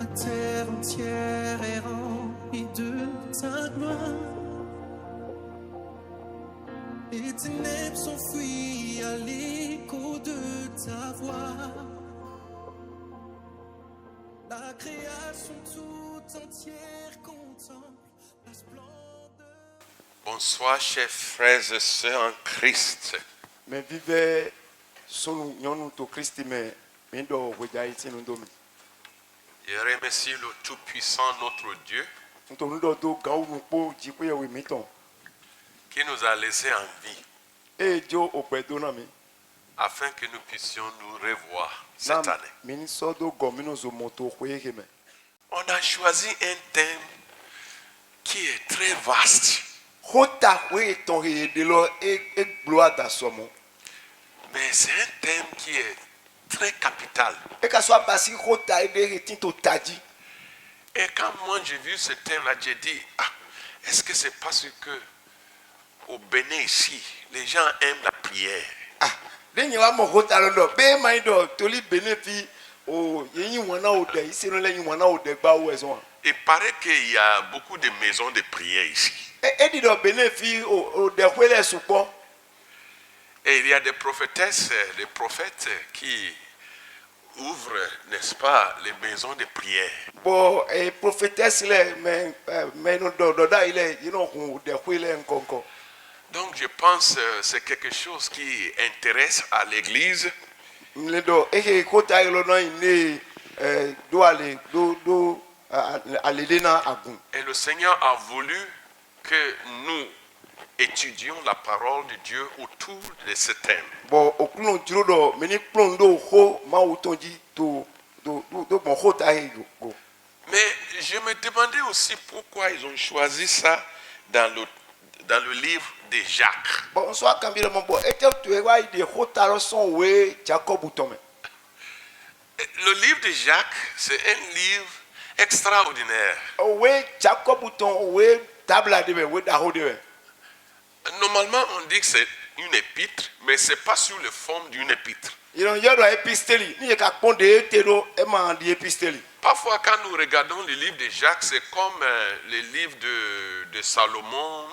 La terre entière est remplie de ta gloire. Les ténèbres s'enfuient à l'écho de ta voix. La création tout entière contemple la splendeur. Bonsoir, chers frères et sœurs en Christ. Mais vivez sous nous to Christ mais do wejaiti nous domi. Je remercie le Tout-Puissant, notre Dieu, Nous do do gaou nous po jipo ye we miton. qui nous a laissés en vie E jo opedo na mi. afin que nous puissions nous revoir cette année. Mini so do gomino zo moto kwege me. On a choisi un thème qui est très vaste, Hota we ton re de lo e gloire da somo. mais c'est un thème qui est très capital. E ka so basi hota e de retin to tadi. Et quand moi j'ai vu ce thème-là, j'ai dit, est-ce que c'est parce que au Bénin ici, les gens aiment la prière? Ah, denye wa mo hota lo be mai do toli benefi o yin wona o de ise no le yin wona o de gba o ezo. Il paraît qu'il y a beaucoup de maisons de prière ici. E di do benefi o de kwele supo. Et il y a des prophétesses, des prophètes qui ouvrent, n'est-ce pas, les maisons de prière. Bon, et prophétesse le mais no do da ile you know ku de kwele nkonko. Donc je pense que c'est quelque chose qui intéresse à l'église. Le do e ko ta lo no ni do ale do ale na agun. Et le Seigneur a voulu que nous étudions la parole de Dieu autour de ce thème. Bon, okuno juro do meni plon do ho ma utonji to do bon ho ta he go. Mais je me demandais aussi pourquoi ils ont choisi ça dans le livre de Jacques. Bon, so akambire mo bo e te to e wa ide ho ta ro son we Jacob utome. Le livre de Jacques, c'est un livre extraordinaire. We Jacob uton we tabla de we da ho de. Normalement, on dit que c'est une épître, mais ce n'est pas sous la forme d'une épître. You know, you do episteli ni ka pon de te do e ma di episteli. Parfois, quand nous regardons le livre de Jacques, c'est comme les livres de Salomon,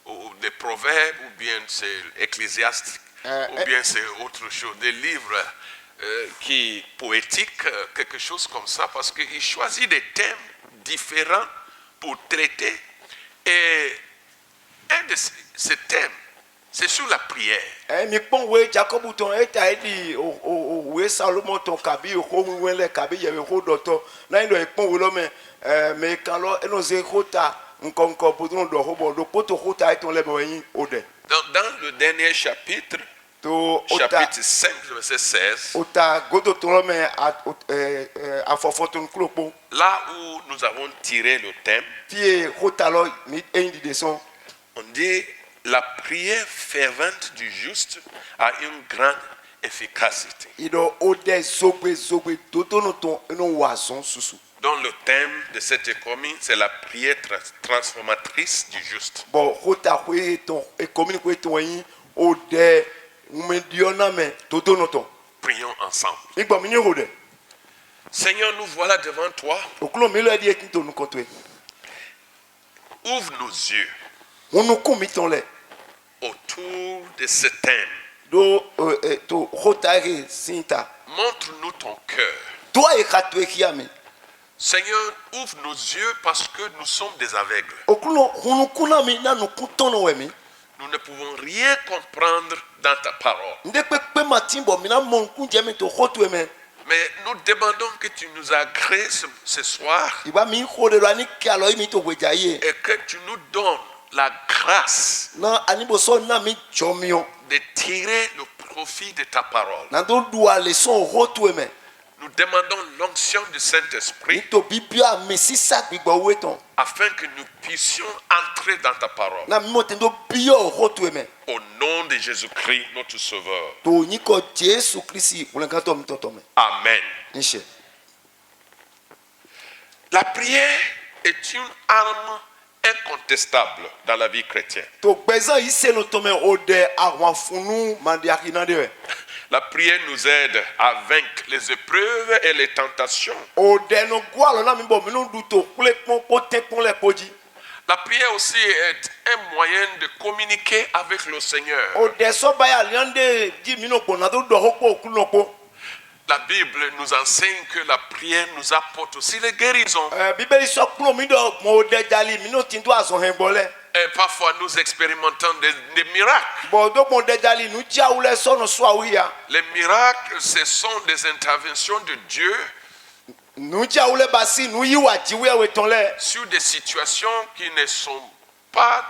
ou des Proverbes, ou bien c'est Ecclésiastique, ou bien c'est autre chose. Des livres qui poétiques, quelque chose comme ça, parce qu'il choisit des thèmes différents pour traiter. Et un de ces thèmes, c'est sur la prière. Mi pon we Jacob uton e ta di o we Salomon ton kabi o ko we le kabi ye ho doto na ndo e pon we lo me kan lo eno ze hota nkonko bodun do ho bo do poto hota e ton le bo yin ode. Dans le dernier chapitre, To chapitre 5, verset 16, ota godo ton lo me a fofotun klopo là où nous avons tiré le thème, tie hota lo mi en di de son. on dit la prière fervente du juste a une grande efficacité. Ido ode zogbe dodo no ton eno wason susu. Donc le thème de cette économie, c'est la prière transformatrice du juste. Bon hota we ton e commune ko ton yin ode me diona me dodo no ton. Prions ensemble. Igba mi ni ode. Seigneur, nous voilà devant toi. Okulo mi lo di ekinto nu koto e. Ouvre nos yeux Onu ku mi ton le autour de ce thème. do to hotare sinta. Montre-nous ton cœur. Toi e ka to ekiame. Seigneur, ouvre nos yeux parce que nous sommes des aveugles. Okulo hunu kuna mi na nu kutono we mi. Nous ne pouvons rien comprendre dans ta parole. Nde pe matimbo mi na mon ku je mi to hotu e me. Mais nous demandons que tu nous agrées ce soir Iba mi hode lo ani ki alo mi to wejaye. et que tu nous donnes la grâce Na anibo so na mi jomio. de tirer le profit de ta parole. Na do dua le son hotu e me. Nous demandons l'onction du Saint-Esprit Ni to bibia mesisa gbigbo weton. afin que nous puissions entrer dans ta parole. Na mi mo tendo bio hotu e me. Au nom de Jésus-Christ, notre Sauveur. To ni ko Jesu Kristi ulenkato mi toto me. Amen. Nishe. La prière est une arme incontestable dans la vie chrétienne. To gbeza ise no to me ode awon funu mandi akina de. La prière nous aide à vaincre les épreuves et les tentations. La prière aussi est un moyen de communiquer avec le Seigneur. La Bible nous enseigne que la prière nous apporte aussi les guérisons. Et parfois nous expérimentons des miracles. Les miracles, ce sont des interventions de Dieu sur des situations qui ne sont pas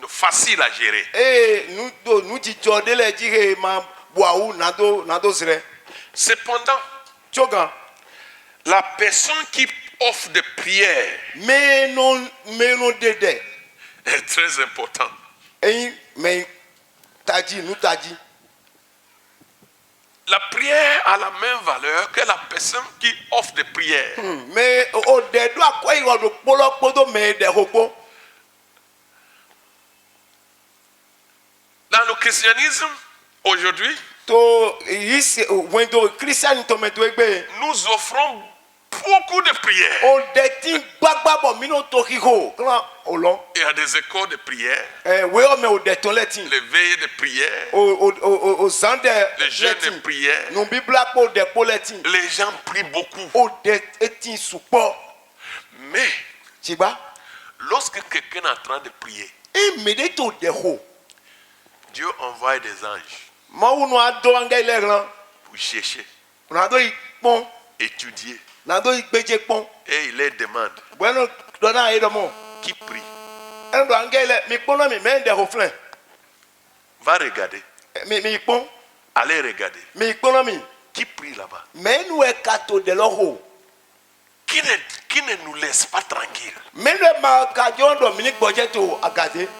faciles à gérer. Cependant, la personne qui offre des prières est très importante. La prière a la même valeur que la personne qui offre des prières. Dans le christianisme, aujourd'hui, nous offrons beaucoup de prières. Il y a des écoles de prière, les veillées de prière, les jeûnes de prière. Les gens prient beaucoup. Mais lorsque quelqu'un est en train de prier, Dieu envoie des anges pour chercher, étudier, et il les demande qui prie. Va regarder. Allez regarder. Qui prie là-bas? Qui ne nous laisse pas tranquille?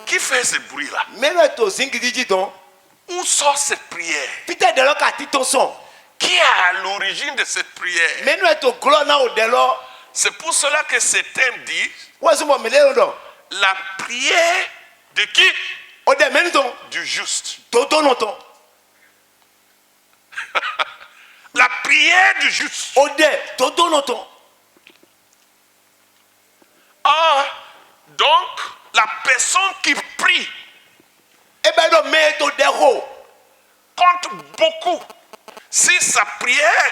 Qui fait ce bruit-là? Où sort cette prière? Qui est à l'origine de cette prière? C'est pour cela que certains disent la prière de qui? Du juste. La prière du juste. Ah, donc la personne qui prie compte beaucoup. Si sa prière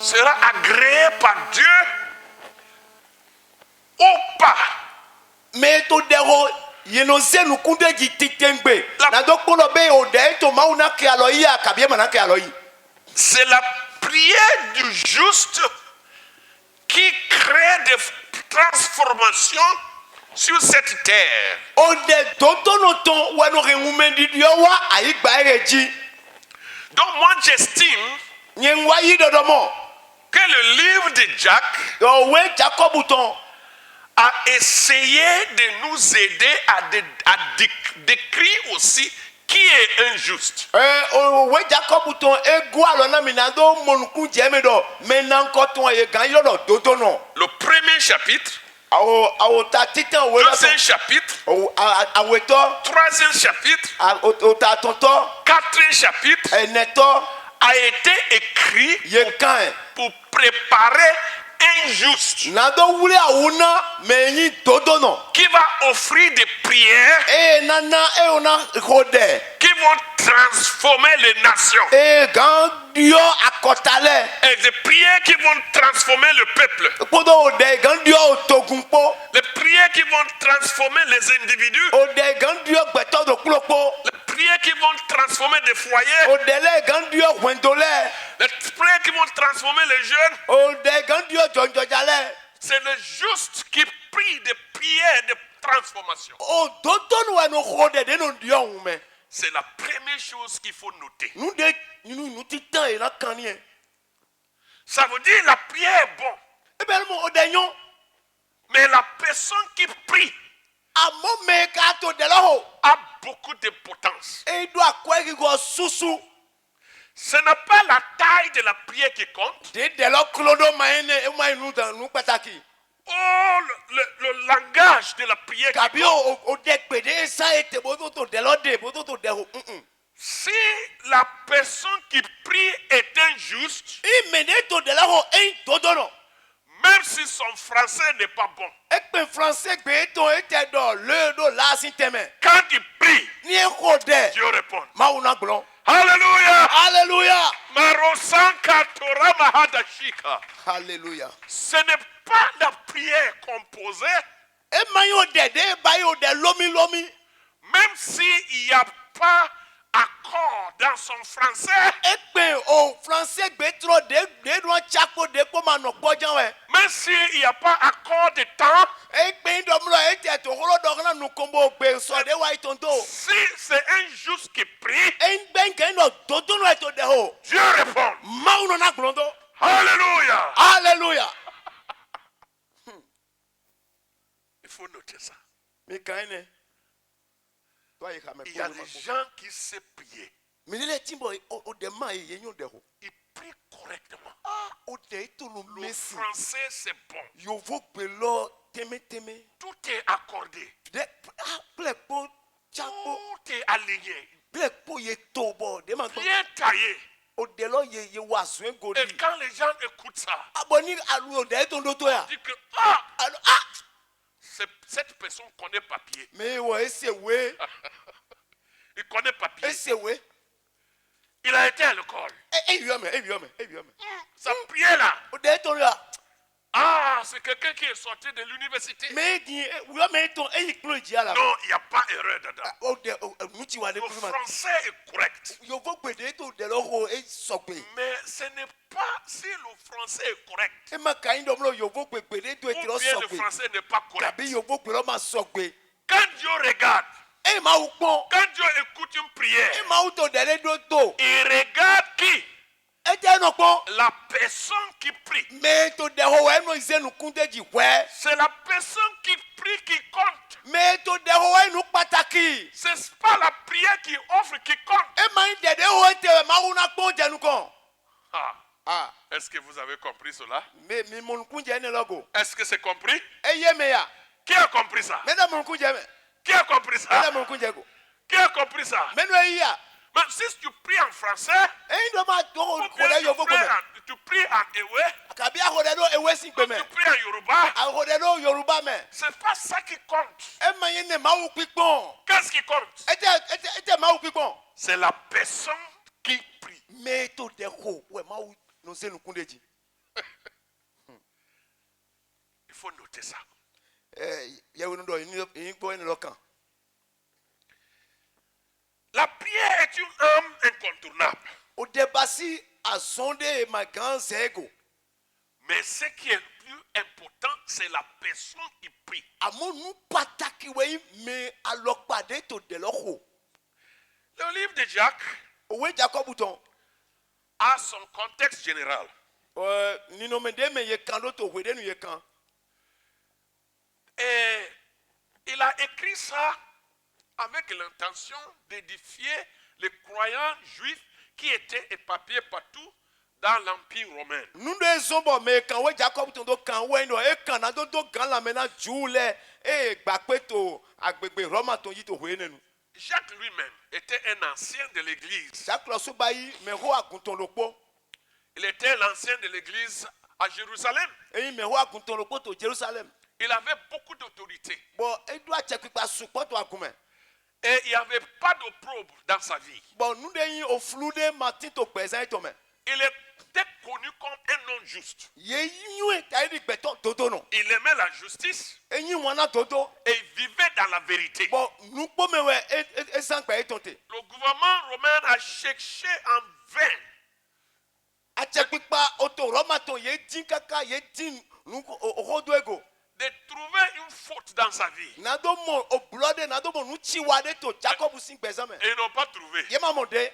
sera agréée par Dieu ou pas. C'est la prière du juste qui crée des transformations sur cette terre. Donc moi j'estime que le livre de Jacques a essayé de nous aider à décrire aussi qui est un juste. Le premier chapitre, deuxième chapitre, troisième chapitre, quatrième chapitre a été écrit pour préparer un juste qui va offrir des prières qui vont transformer les nations et des prières qui vont transformer le peuple, les prières qui vont transformer les individus, les prières qui vont transformer des foyers, les prières qui vont transformer les jeunes. C'est le juste qui prie des prières de transformation. C'est la première chose qu'il faut noter. Ça veut dire la prière est bon. Mais la personne qui prie a beaucoup de potence. Ce n'est pas la taille de la prière qui compte. Oh, le langage de la prière qui compte. Si la personne qui prie est injuste, imene to de la ho ein dodono. même si son français n'est pas bon, Ekpe français gbe to ete do le do la sin teme. quand il prie, Ni e ho de Dieu répond. mauna glon. Alléluia. Hallelujah. Marosanka Torah Mahadashika. Hallelujah. Ce n'est pas la prière composée, E mayo de ba yo de lomi. même s'il n'y a pas accord dans son français, Ekpe o français gbe tro de do chako de ko ma no pojan we. même s'il n'y a pas accord de temps, Ekpe ndo mlo ete to holo do na nu kombo gbe so de wa itonto. si c'est un juste qui prie, En ben ke no dodono eto de ho. Dieu répond. Mauna na glondo. Alléluia. Hallelujah. Il faut noter ça. Mi kaine. Toi y Il y a des gens qui savent prier. Minile timbo o de ma ye nyon de ho. Ils prient correctement. O de to no Le messi. français, c'est bon. Yo vo pelo teme. Tout est accordé. De plek po chako Tout est aligné. plek po ye to bo de ma Bien taillé. o de lo ye wa swen Et godi. quand les gens écoutent ça, Aboni alu o de to ndo to ya. ils disent que Alu cette personne connaît papier. me wo ese we Il connaît papier. ese we. Il a été à l'école. E yo me. Sa prière là. O de to ya. Ah, c'est quelqu'un qui est sorti de l'université. Me di wo me to e klo ji ala. Non, il n'y a pas erreur dedans. O de muti wa de Le kuma. français est correct. Yo vo pe de to de lo ho e sokpe. Mais ce n'est pas si le français est correct. E ma kain do mlo yo vo pe de to e Ou tro bien le sokpe. français n'est pas correct. Tabi yo vo pe lo ma sokpe. Quand Dieu regarde, E ma u pon. quand Dieu écoute une E prière, ma u to de le do to. il regarde qui? E je no pon. La personne qui prie. Me to de ho e no izenu kunde ji hwe. C'est la personne qui prie qui compte. Me to de ho e nu pataki. Ce n'est pas la prière qui offre qui compte. E ma de ho e te ma u na pon je nu kon. Ah, est-ce que vous avez compris cela? Me mi mon kunje ne logo. Est-ce que c'est compris? E ye me ya. Qui a compris ça? Me da mon kunje me. Qui a compris Me da ça? mon kunje go. Qui a compris ça? Me no e ya. Mais si tu pries en français, E ndo ma to ou ko bien le yo vo ko me. tu pries en Ewe, Kabi a ho de no e we sin pe me. tu pries en Yoruba, A ho de no Yoruba me. c'est pas ça qui compte. E ma ye ne ma u pipon. Qu'est-ce qui compte? Ete ma u pipon. C'est la personne qui prie. Me to de ho we ma u no se nu kunde ji. Il faut noter ça. Ye we no do yin gbo en lokan. La prière est une âme incontournable. O debasi asonde ma grand zego. Mais ce qui est plus important, c'est la personne qui prie. Àmọ́ nu pàtàkì wẹ̀yìn mi alọ́pàdé tó dẹ̀ lọ́kọ̀. Le livre de Jacques Òwe Jacob tán. a son contexte général. Nínú mẹ́ndé mi yẹ kan ló tó òwe dénú yẹ kan. Et il a écrit ça avec l'intention d'édifier les croyants juifs qui étaient éparpillés partout dans l'Empire romain. Nínú ezon bọ̀ mi kan òwe Jacob tán tó kan wẹ̀yìn náà e kan náà tó tó gan lamẹ́ náà jù lẹ̀ e gbà pé tó agbègbè Rọ́mà tó yí tó òwe nínú. Jacques lui-même était un ancien de l'église. Jacques lọ sóba yìí mẹ́hó àgùntàn ló pọ̀. Il était l'ancien de l'église à Jérusalem. Eyín mẹ́hó àgùntàn ló pọ̀ tó Jérusalem. Il avait beaucoup d'autorité. Bọ̀ edu àtsẹ̀pípa sùpọ̀ tó àgùnmẹ̀. Et il n'y avait pas d'opprobre dans sa vie. Bọ̀ núdé yín òfurudé Martin tó gbẹ̀sán tó mẹ́. Il était connu comme un homme juste. Yeyín ẹ̀ta yìí gbẹ̀tọ̀ dodo nù. Il aimait la justice Eyín wọn náà dodo. et il vivait dans la vérité. Bon, nous pouvons esankpa etonte. Le gouvernement romain a cherché en vain Achekpipa oto romaton ye din kaka ye din nuko ohodo ego. de trouver une faute dans sa vie. Nado mo oblode nado mo nuchiwade to Jacob sin gbezame. Et ils n'ont pas trouvé. Ye mamonde.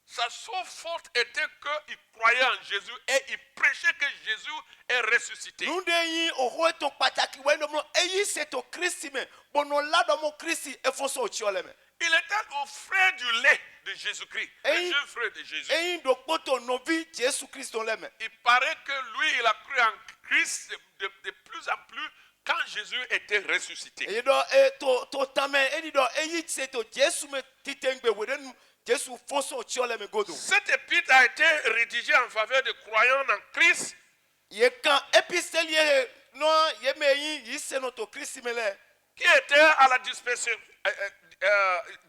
Sa seule faute était qu'il croyait en Jésus et il prêchait que Jésus est ressuscité. Nunde yin oho eton pataki we no mo eyi se to Christi me. Bono lado mo Christi efonso ochiole me. Il était au frère du lait de Jésus-Christ. Le jeune frère de Jésus. Eyin do poto novi Jésus Christ on leme. Il paraît que lui, il a cru en Christ de plus en plus quand Jésus était ressuscité. Eyi do to tame eni do eyi se to Jésus me titengbe wedenu Jésus fonce au tio le megodo. Cette épître a été rédigée en faveur des croyants en Christ Ye quand épistolier non ye meyi yise no to Christ mele. qui étaient à la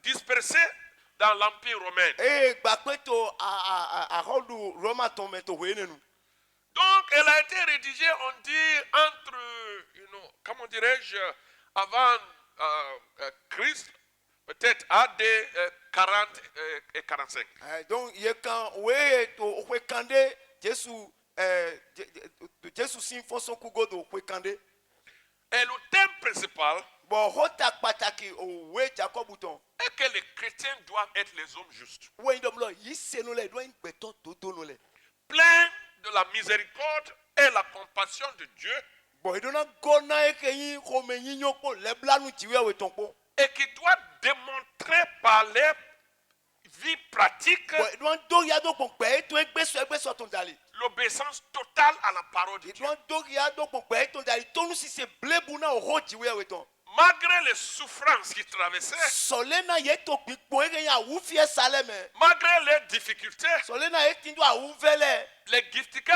dispersés dans l'Empire romain. Bakweto a rendu Roma tometo wenenu. Donc, elle a été rédigée, on dit, entre, comment dirais-je, avant Christ, peut-être AD 40 et 45. Donc, il y a quand on est candé, Jésus s'y fait son coup de kandé. Et le thème principal Bon, hotak pataki o we Jacob bouton. est que les chrétiens doivent être les hommes justes, Ouais, ndom yisse no le doit beto todo no le. pleins de la miséricorde et la compassion de Dieu, Bon, il donne gona ekeyi komenyi nyoko le blanu tiwe we tonko. et qui doivent démontrer par leur vie pratique Bon, il doit do ya do bon pe to egbe so ton dali. l'obéissance totale à la parole de Il Dieu. doit do ya do bon pe ton dali tonu si se blebuna o ho tiwe we ton. Malgré les souffrances qu'ils traversaient, Solena yeto pikpo ekeya wu fie saleme. malgré les difficultés, Solena etindo a wu vele. les difficultés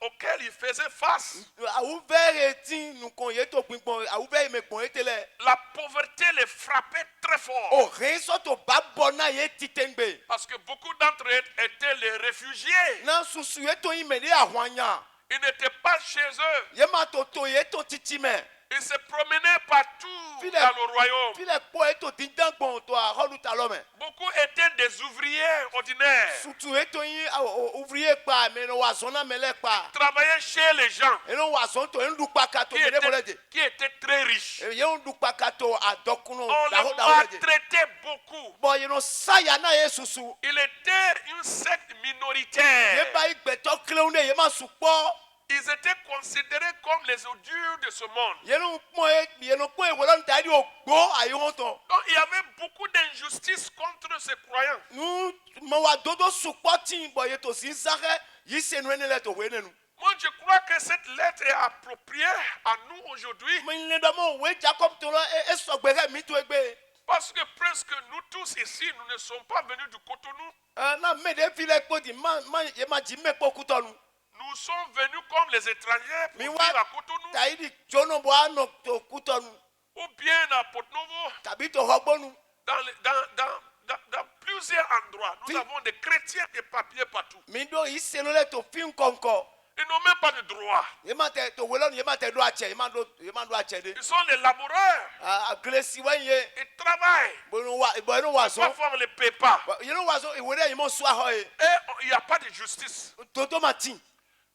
auxquelles ils faisaient face, A wu vere tin nu kon yeto pikpo a wu vere me kon etele. la pauvreté les frappait très fort. O re so to babona ye titengbe. Parce que beaucoup d'entre eux étaient les réfugiés. Na susu yeto imede ahwanya. Ils n'étaient pas chez eux. Yema to yeto titime. Ils se promenaient partout File- dans le royaume. File po eto dindangbon to a holu talome. Beaucoup étaient des ouvriers ordinaires. Sutu eto yin ouvrier pa me no wazona mele pa. Travaillaient chez les gens Eno wazon to endu pa ka to qui mede bolede. étaient très riches. Ye undu pa ka to adokuno On la ho les da bolede. maltraitait beaucoup. Bon you know saya na ye susu. Il était une secte Ye minoritaire. ba igbeto kleune ye ma supo. Ils étaient considérés comme les ordures de ce monde. Ye no po e wolon tadi ogbo ayon to. Donc il y avait beaucoup d'injustices contre ces croyants. Nu ma wa dodo supo tin bo ye to sin sare yi se no enele to wenenu. Moi, je crois que cette lettre est appropriée à nous aujourd'hui Mi le do mo we Jacob to lo e sogbere mi to egbe. parce que presque nous tous ici, nous ne sommes pas venus du Cotonou. Na me de file ko di ye ma ji me po kutonu. Nous sommes venus comme les étrangers pour Mi vivre wa à Cotonou taidi jono bo ano to kutonu. ou bien à Porto-Novo. Tabi to hogbonu. Dans plusieurs endroits, nous Oui. avons des chrétiens éparpillés partout. Mi do yi se no le to fin konko. Ils n'ont même pas de droit. Ye ma te to welon ye ma te do ache, ye ma do ache de. Ils sont les laboureurs. A glesi wan ye Ils travaillent. bo no wa so. Parfois, on ne les paie pas. Ye no wa so e wele ye mo so ho e. Et il n'y a pas de justice. Toto matin.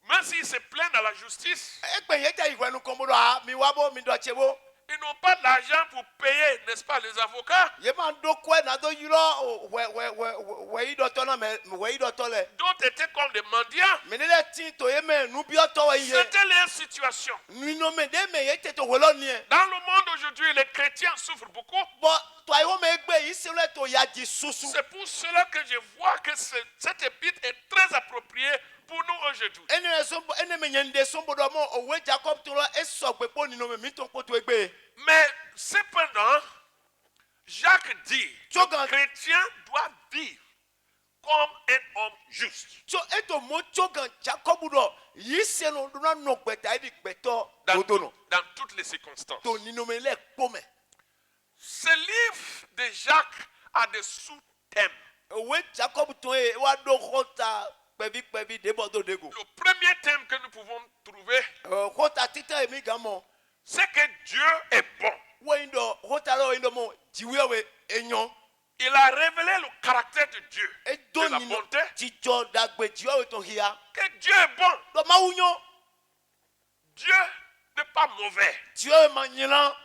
Même s'ils se plaignent à la justice, E pe ye ta igwe nu komodo a mi wa bo mi do chebo. ils n'ont pas d'argent pour payer, n'est-ce pas, les avocats. Ye ma do kwe na do yiro we yi do to na me we yi do to le. D'autres étaient comme des mendiants. Me ne le tin to ye me nu bi o to we ye. C'était leur situation. Ni no me de me ye te to welon ni. Dans le monde aujourd'hui, les chrétiens souffrent beaucoup. Bo to ayo me gbe yi se le to ya di susu. C'est pour cela que je vois que cette épître est très appropriée pour nous aujourd'hui. Ene me nyende sombo do mo o we Jacob to lo e so gbe po ni no me mi to po to egbe. Mais cependant, Jacques dit que Tchogan- le chrétien doit vivre comme un homme juste. So eto mo chogan Jacob do yi se no do na no gbe ta di gbe to Dans, do no. dans toutes les circonstances. To ni no me le pome. Ce livre de Jacques a des sous-thèmes. We Jacob to e wa do hota pevi de bodo dego. Le premier thème que nous pouvons trouver, Hota tita e mi gamo. c'est que Dieu est bon. We indo hota lo indo mo jiwe we enyon. Il a révélé le caractère de Dieu, E de do la ni no bonté, jijo dagbe jiwe we to hia. que Dieu est bon. Do ma unyo Dieu n'est pas mauvais. jiwe ma nyina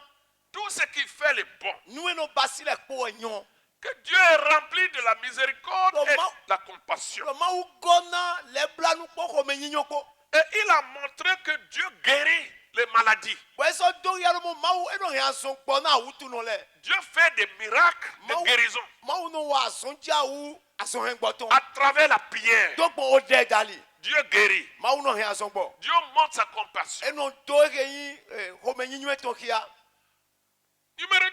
Tout ce qu'il fait est bon. nu no basile po enyon. Que Dieu est rempli de la miséricorde et Comment- de la compassion. Do ma u gona le blanu po ko me nyinyo ko. Et il a montré que Dieu guérit les maladies. We so do ya mo ma u eno ya so po na wutu no le. Dieu fait des miracles de guérison Ma u no wa so ja u aso hen gboton. à travers la prière. Do po o de dali. Dieu guérit. Ma u no ya so po. Dieu montre sa compassion. Eno do ge yi ko me nyinyo to hia. Numéro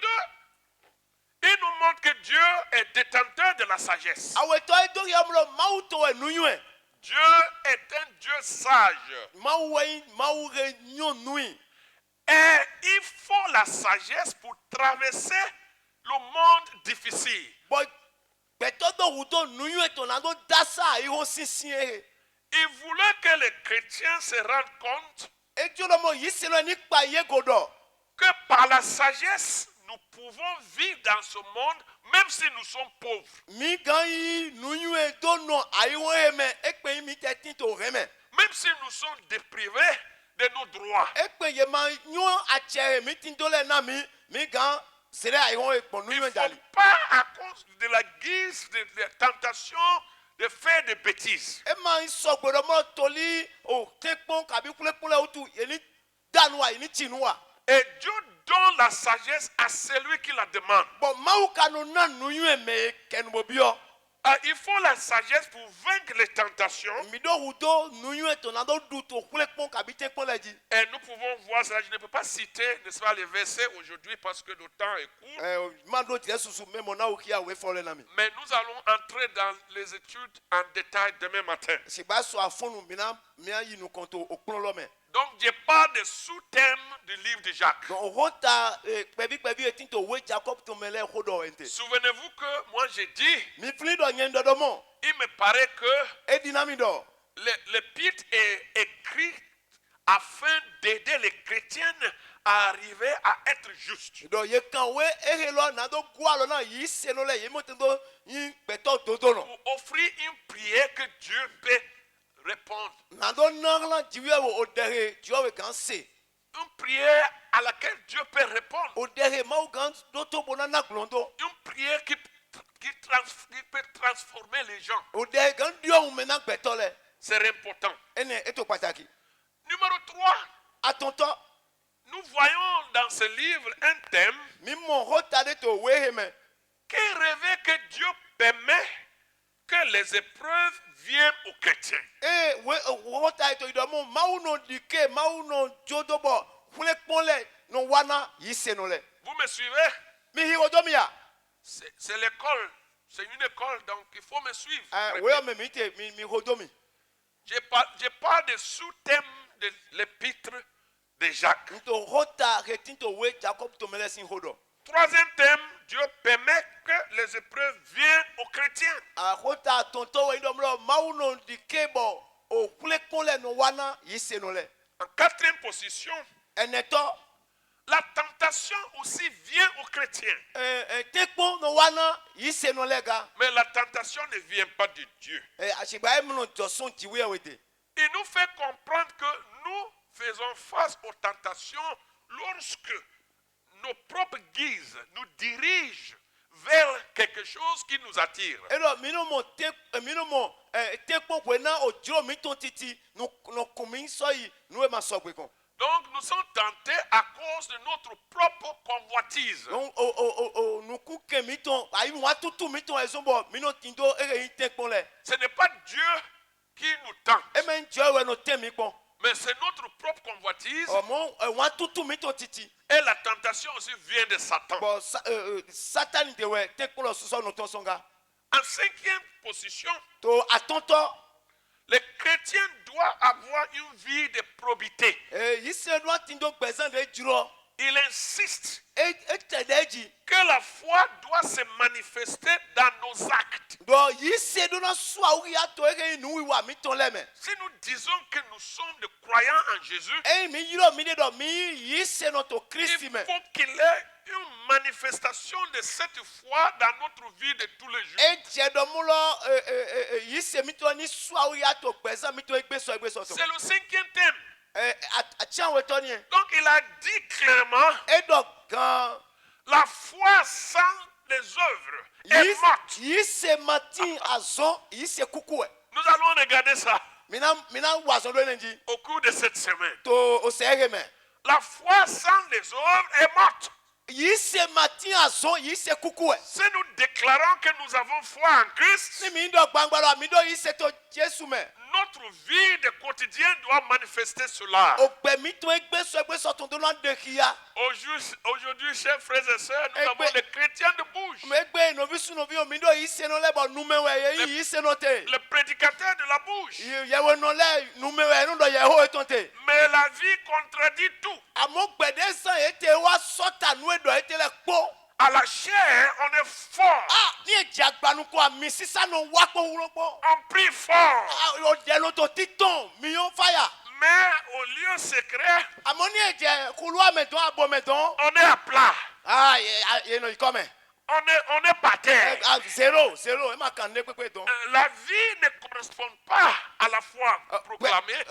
2, Il nous montre que Dieu est détenteur de la sagesse. awetɔ edo ya mlɔ mawu tɔ enuyɔe Dieu est un Dieu sage. mawu wɛ mawu he nyɔnui Et il faut la sagesse pour traverser le monde difficile. bɔn gbɛtɔ do wu do nuyɔe tɔ na do dasa iho sisie he Il voulait que les chrétiens se rendent compte edzo lɔ mɔ yi se lɔ nikpa ye godɔ que par la sagesse, nous pouvons vivre dans ce monde même si nous sommes pauvres. mi gan yi nuyɔe do nɔ ayiwo he mɛ ekpe yi mi tɛ ti to he mɛ Même si nous sommes déprivés de nos droits. ekpe ye ma nyɔ atsɛ he mi ti do lɛ na mi gan sere ayiwo he gbɔn Il ne nuyɔe faut dali pas, à cause de la guise de la tentation, de faire des bêtises. ema yi sɔ gbɔdɔ mɔ toli o te kpɔn kabi kulekpɔn lɛ o tu yeni danu wa yeni tsi nu wa. Et Dieu donne la sagesse à celui qui la demande. Bon, mawu kanu na nuyue me kenubobio. Il faut la sagesse pour vaincre les tentations. Mi do wudo nuyue to na do du to kulekpɔn kabi te kpɔn lɛ dzi. Et nous pouvons voir cela. Je ne peux pas citer, n'est-ce pas, les versets aujourd'hui parce que le temps est court. Ma do tiɛ susu mɛ mɔ na o kia we fɔ lɛ na mi. Mais nous allons entrer dans les études en détail demain matin. Siba sɔ afɔnu mina mia yi nu kɔnto o kplɔ lɔ mɛ. Donc, je parle des sous-thèmes du livre de Jacques. Donc o ta kpɛbi eti to we Jacob to mɛ lɛ ko dɔ ente. Souvenez-vous que moi j'ai dit, Mi fili dɔ nye dɔ mɔ. il me paraît que Edi na mi dɔ. l'épître est écrit afin d'aider les chrétiens à arriver à être justes. Donc ye kan we ehe lɔ na do gu alɔ na yi se no lɛ ye mo te do yi gbɛtɔ dodo nɔ. Pour offrir une prière que Dieu peut répondre. Na do nɔgla dziwia wo o dehe dziwa we kan se. Une prière à laquelle Dieu peut répondre. O dehe mawu gan do to bona na glondo. Une prière qui peut transformer les gens. O dehe gan dio un mena gbɛtɔ lɛ. C'est important. Ene eto pataki. Numéro 3, Atontɔ nous voyons dans ce livre un thème mi mɔ hota de to wehe mɛ. qui révèle que Dieu permet que les épreuves viennent aux chrétiens. We hota eto idɔmu mawu no dike mawu no dzodobɔ kule kpɔn lɛ no wana yi se no lɛ. Vous me suivez? Mi hi o do mi ya. C'est l'école. C'est une école, donc il faut me suivre. We yɔ mɛ mi te mi ho do mi. Je parle des sous-thèmes de l'épître de Jacques. Nto hota heti to we Jacob to mele sin ho do. Troisième thème, Dieu permet que les épreuves viennent aux chrétiens. A hota tonto we idɔmu lɔ mawu no dike bɔ o kule kpɔn lɛ no wana yi se no lɛ. En quatrième position, Enetɔ. la tentation aussi vient aux chrétiens. Tekpɔn no wana yi se no lɛ ga. Mais la tentation ne vient pas de Dieu. Asigba emu no jɔsɔn dziwia we de. Il nous fait comprendre que nous faisons face aux tentations lorsque nos propres guises nous dirigent vers quelque chose qui nous attire. Elo mino mo tekpɔn we na o dzro mi to titi no kumi sɔyi nu e ma sɔgbe kan. Donc nous sommes tentés à cause de notre propre convoitise. Donc o nuku ke mi to ayi wa tutu mi to ezo bɔ mi no tindo ere yi tekpɔn lɛ. Ce n'est pas Dieu qui nous tente, E me njɛ we no te mi kpɔn. mais c'est notre propre convoitise. Ɔmɔ wa tutu mi to titi. Et la tentation aussi vient de Satan. Bɔn Satan de wɛ tekpɔn lɔ susɔ no tɔn sɔn ga. En cinquième position, To atɔntɔ. les chrétiens doivent avoir une vie de probité. Yi se no tindo gbɛzɛn de dzro. Il insiste Tɛ de dzi. que la foi doit se manifester dans nos actes. Donc yi se do na su awu ya to ere nu wi wa mi tɔn lɛ mɛ. Si nous disons que nous sommes des croyants en Jésus, Eyi mi yirɔ mi de dɔ mi yi se no to il Kristi mɛ. faut qu'il y ait une manifestation de cette foi dans notre vie de tous les jours. Edze dɔ mu lɔ yi se mi tɔ ni su awu ya to gbɛzɛn mi tɔ egbesɔ C'est tɔ. le cinquième thème. Atiɛn wɛ tɔ ni yɛ. Donc il a dit clairement, Edɔ gan. la foi sans les œuvres est morte. Yi se mati azɔn yi se kuku wɛ. Nous allons regarder ça Mina wazɔn do ne dzi. au cours de cette semaine. To o se ere mɛ. La foi sans les œuvres est morte. Yi se mati azɔn yi se kuku wɛ. Si nous déclarons que nous avons foi en Christ, Ni mi dɔ gbangba lɔ mi dɔ yi se to Jesu mɛ. notre vie de quotidien doit manifester cela. Aujourd'hui, chers frères et sœurs, nous avons des chrétiens de bouche. Le prédicateur de la bouche. Mais la vie contradit tout. À la chair, on est fort. On prie fort. Mais au lieu secret, on est à plat. On est par terre. La vie ne correspond pas à la foi proclamée.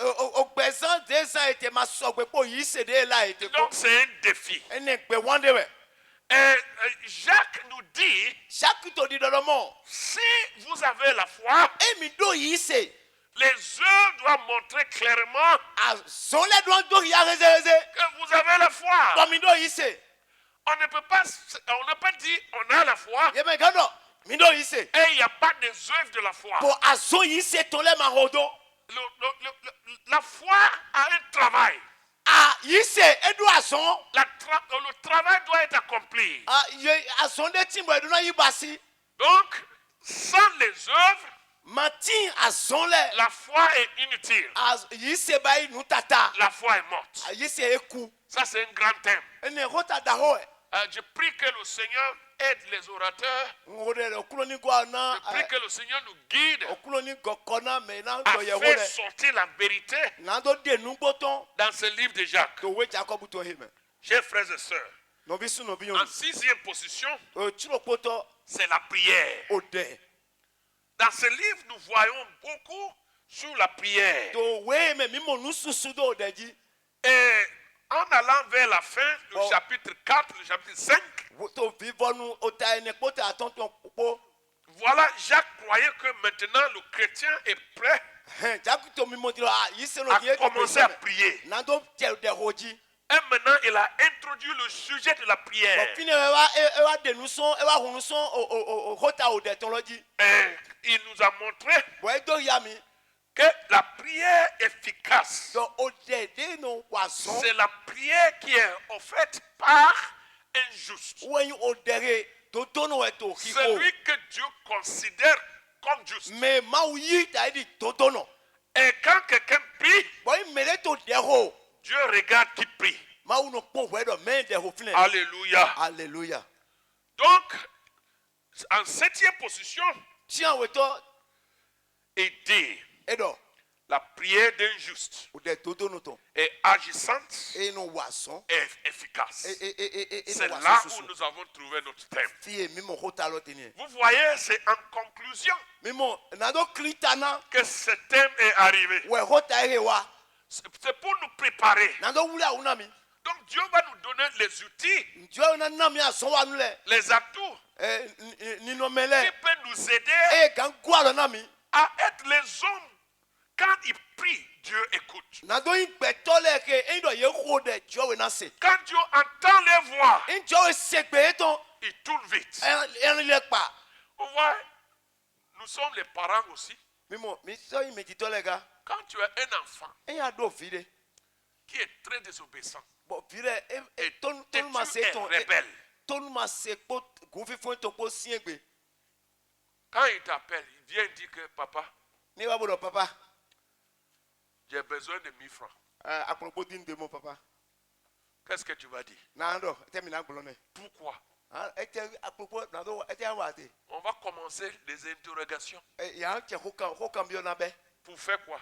Donc c'est un défi. Et Jacques nous dit, si vous avez la foi, les œuvres doivent montrer clairement que vous avez la foi. On ne peut pas dire on a la foi et il n'y a pas des œuvres de la foi. La foi a un travail. Le travail doit être accompli. Donc, sans les œuvres, la foi est inutile. La foi est morte. Ça, c'est un grand thème. Je prie que le Seigneur aide les orateurs. Je prie que le Seigneur nous guide à faire sortir la vérité dans ce livre de Jacques. Chers frères et sœurs, en 6e position, c'est la prière. Dans ce livre, nous voyons beaucoup sur la prière. Et en allant vers la fin, le chapitre 4, le chapitre 5, voilà, Jacques croyait que maintenant le chrétien est prêt à commencer à prier. Et maintenant, il a introduit le sujet de la prière. Et il nous a montré que la prière efficace, c'est la prière qui est offerte par un juste. Celui que Dieu considère comme juste. Et quand quelqu'un prie, Dieu regarde qui prie. Alléluia. Alléluia. Donc, en 7e position, aider. La prière d'un juste est agissante et efficace. C'est là où nous avons trouvé notre thème. Vous voyez, c'est en conclusion que ce thème est arrivé. C'est pour nous préparer. Donc Dieu va nous donner les outils, les atouts qui peuvent nous aider à être les hommes. Quand ils prient, Dieu écoute. Quand Dieu entend les voix, il tourne vite. Vous voyez, nous sommes les parents aussi. Quand tu as un enfant qui est très désobéissant et tu es rebelle, quand il t'appelle, il vient dire que papa, j'ai besoin de 1000 francs. Qu'est-ce que tu vas dire? Pourquoi? On va commencer les interrogations. Pour faire quoi?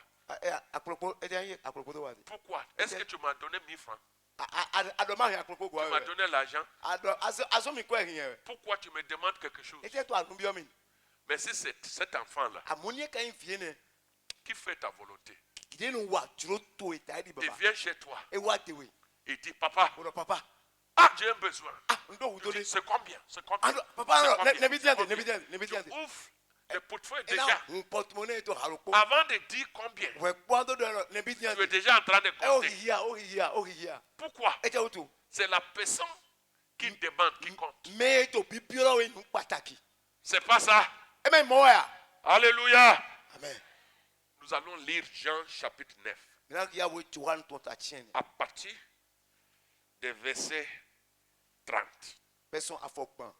Pourquoi? Est-ce que tu m'as donné 1000 francs? Tu m'as donné l'argent. Pourquoi tu me demandes quelque chose? Mais si c'est cet enfant-là qui fait ta volonté, il vient chez toi, il dit papa, j'ai un besoin. C'est combien? C'est combien? Tu ouvres le portefeuille déjà. Avant de dire combien, tu es déjà en train de compter. Pourquoi? C'est la personne qui demande qui compte. C'est pas ça. Alléluia. Amen. Nous nous allons lire Jean chapitre 9. Mina ya we Johan ton ta tienne. À partir du verset 30. Personne afokban.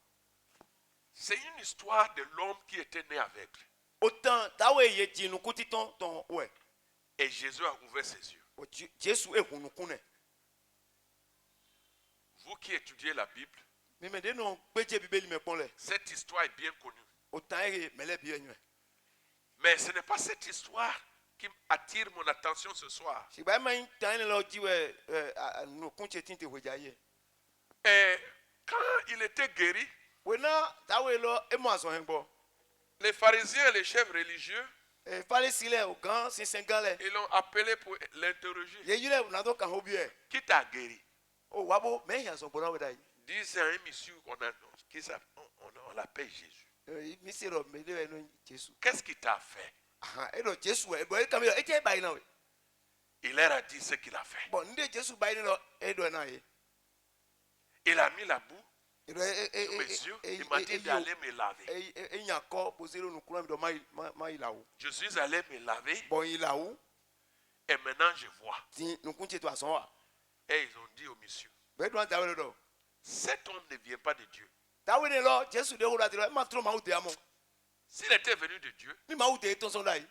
C'est une histoire de l'homme qui était né aveugle. Autant tawe ye di nu kuti ton ouais. Et Jésus a ouvert ses yeux. Jésus e hunu kune. Vous qui étudiez la Bible, Mi me de non peje bibeli me pon le. cette histoire est bien connue. Autant e mele bi enwe. Mais ce n'est pas cette histoire qui attire mon attention ce soir. Si ba ma tan lo di we nu kunche tinte hojaye. Et quand il était guéri, We na tawe lo e mo aso hen bo. les pharisiens et les chefs religieux, E fale sile o gan sin sengale. ils l'ont appelé pour l'interroger. Ye yule na do kan hobi e. Qui t'a guéri? O wabo me ya so bona we dai. Dit c'est un monsieur qu'on annonce, on l'appelle Jésus. Mi se ro me de no Jésus. Qu'est-ce qu'il t'a fait? Ah, e do Jésus e bo e kam yo e je bai na we. Il leur a dit ce qu'il a fait. Bon nde Jésus bai no e do na ye. Il a mis la boue E do sur mes yeux. Il m'a dit d'aller me laver. e nya ko posero nu kura mi do mai la o. Je suis allé me laver Bon il la o. et maintenant je vois. Ti nu kunche to aso wa. Et ils ont dit au monsieur, Be do ta we do. cet homme ne vient pas de Dieu. Ta we ne lo Jésus de ora de lo ma tro ma o de amo. S'il était venu de Dieu, Mi ma o de ton son dai.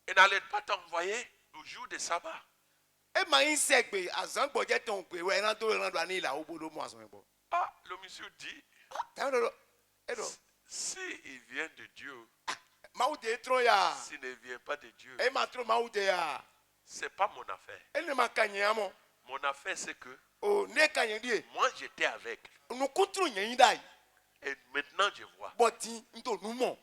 il n'allait pas t'envoyer au jour de sabbat. E ma yin se gbe azan gbo je ton pe we ran do ani la o bodo mo aso bo. Ah, le monsieur dit, Ta we do. E do. s'il vient de Dieu, Ma o de tro ya. s'il ne vient pas de Dieu, E ma tro ma o de ya. c'est pas mon affaire. E ne ma kanye amo. Mon affaire, c'est que O ne kanye die. moi, j'étais avec. Nu kutru yen dai. Et maintenant, je vois. Boti nto nu mo.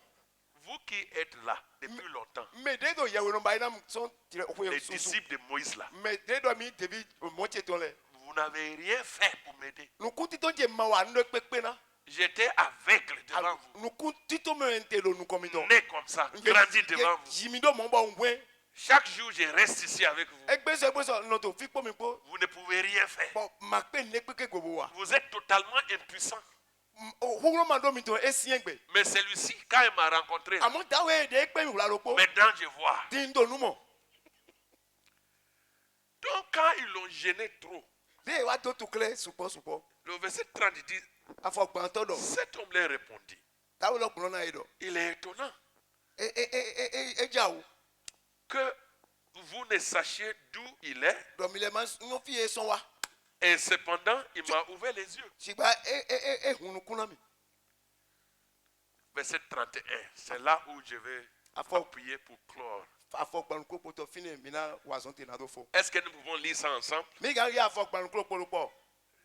Vous qui êtes là depuis longtemps, Me de do yewe no bai na son tire o les susu. disciples de Moïse là, Me de do mi David mo che ton le. vous n'avez rien fait pour m'aider. Nu kuti to je ma wa no pepe na. J'étais aveugle devant vous, Nu kuti to me ente lo nu komito. né comme ça, grandi devant vous. Jimi do mo ba unwe. Chaque jour, je reste ici avec vous. Egbe so no to fi po mi po. Vous ne pouvez rien faire. Bon ma pe ne pe ke gobo wa. Vous êtes totalement impuissant. O huro ma do mi to esien gbe. Mais celui-ci, quand il m'a rencontré, là, Amo ta we de pe mi wula lo po. maintenant je vois. Din do nu mo. Donc quand ils l'ont gêné trop, De wa to tu kle supo. le verset 30 dit, Afo gban to do. cet homme leur répondit, Ta we lo kuno na edo. il est étonnant E jawo. que vous ne sachiez d'où il est, Do mi le ma no fi e son wa. et cependant il m'a ouvert les yeux. Sigba hunu kuna mi. Verset 31, c'est là où je vais appuyer pour clore. Afo gban ko poto fini mi na wa son te na do fo. Est-ce que nous pouvons lire ça ensemble? Mi ga ri afo gban ko polo po.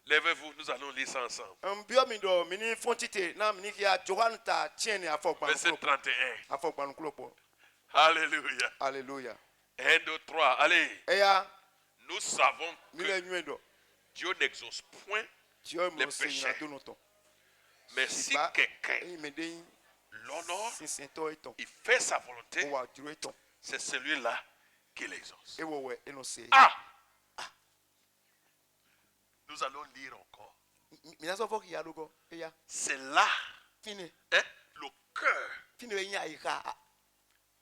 Lèvez-vous, nous allons lire ça ensemble. Bio mi do mi ni fontite na mi ni ya Johan ta tiene afo gban Verset ko. 31. Afo gban ko po. Alléluia. Alléluia. 1, 2, 3. Allez, Eya nous savons mi que le nyu do. Dieu n'exauce point, Dieu Les mo se péchés. na do no ton. mais si Sigba quelqu'un e me de l'honore, sin sin to eton. il fait sa volonté, O wa duro eton. c'est celui-là qui l'exauce. E wo we e no se. Ah! Nous allons lire encore. Mi na so fo ki ya do go. Eya C'est là fini. hein, le cœur Fini we yin ayika.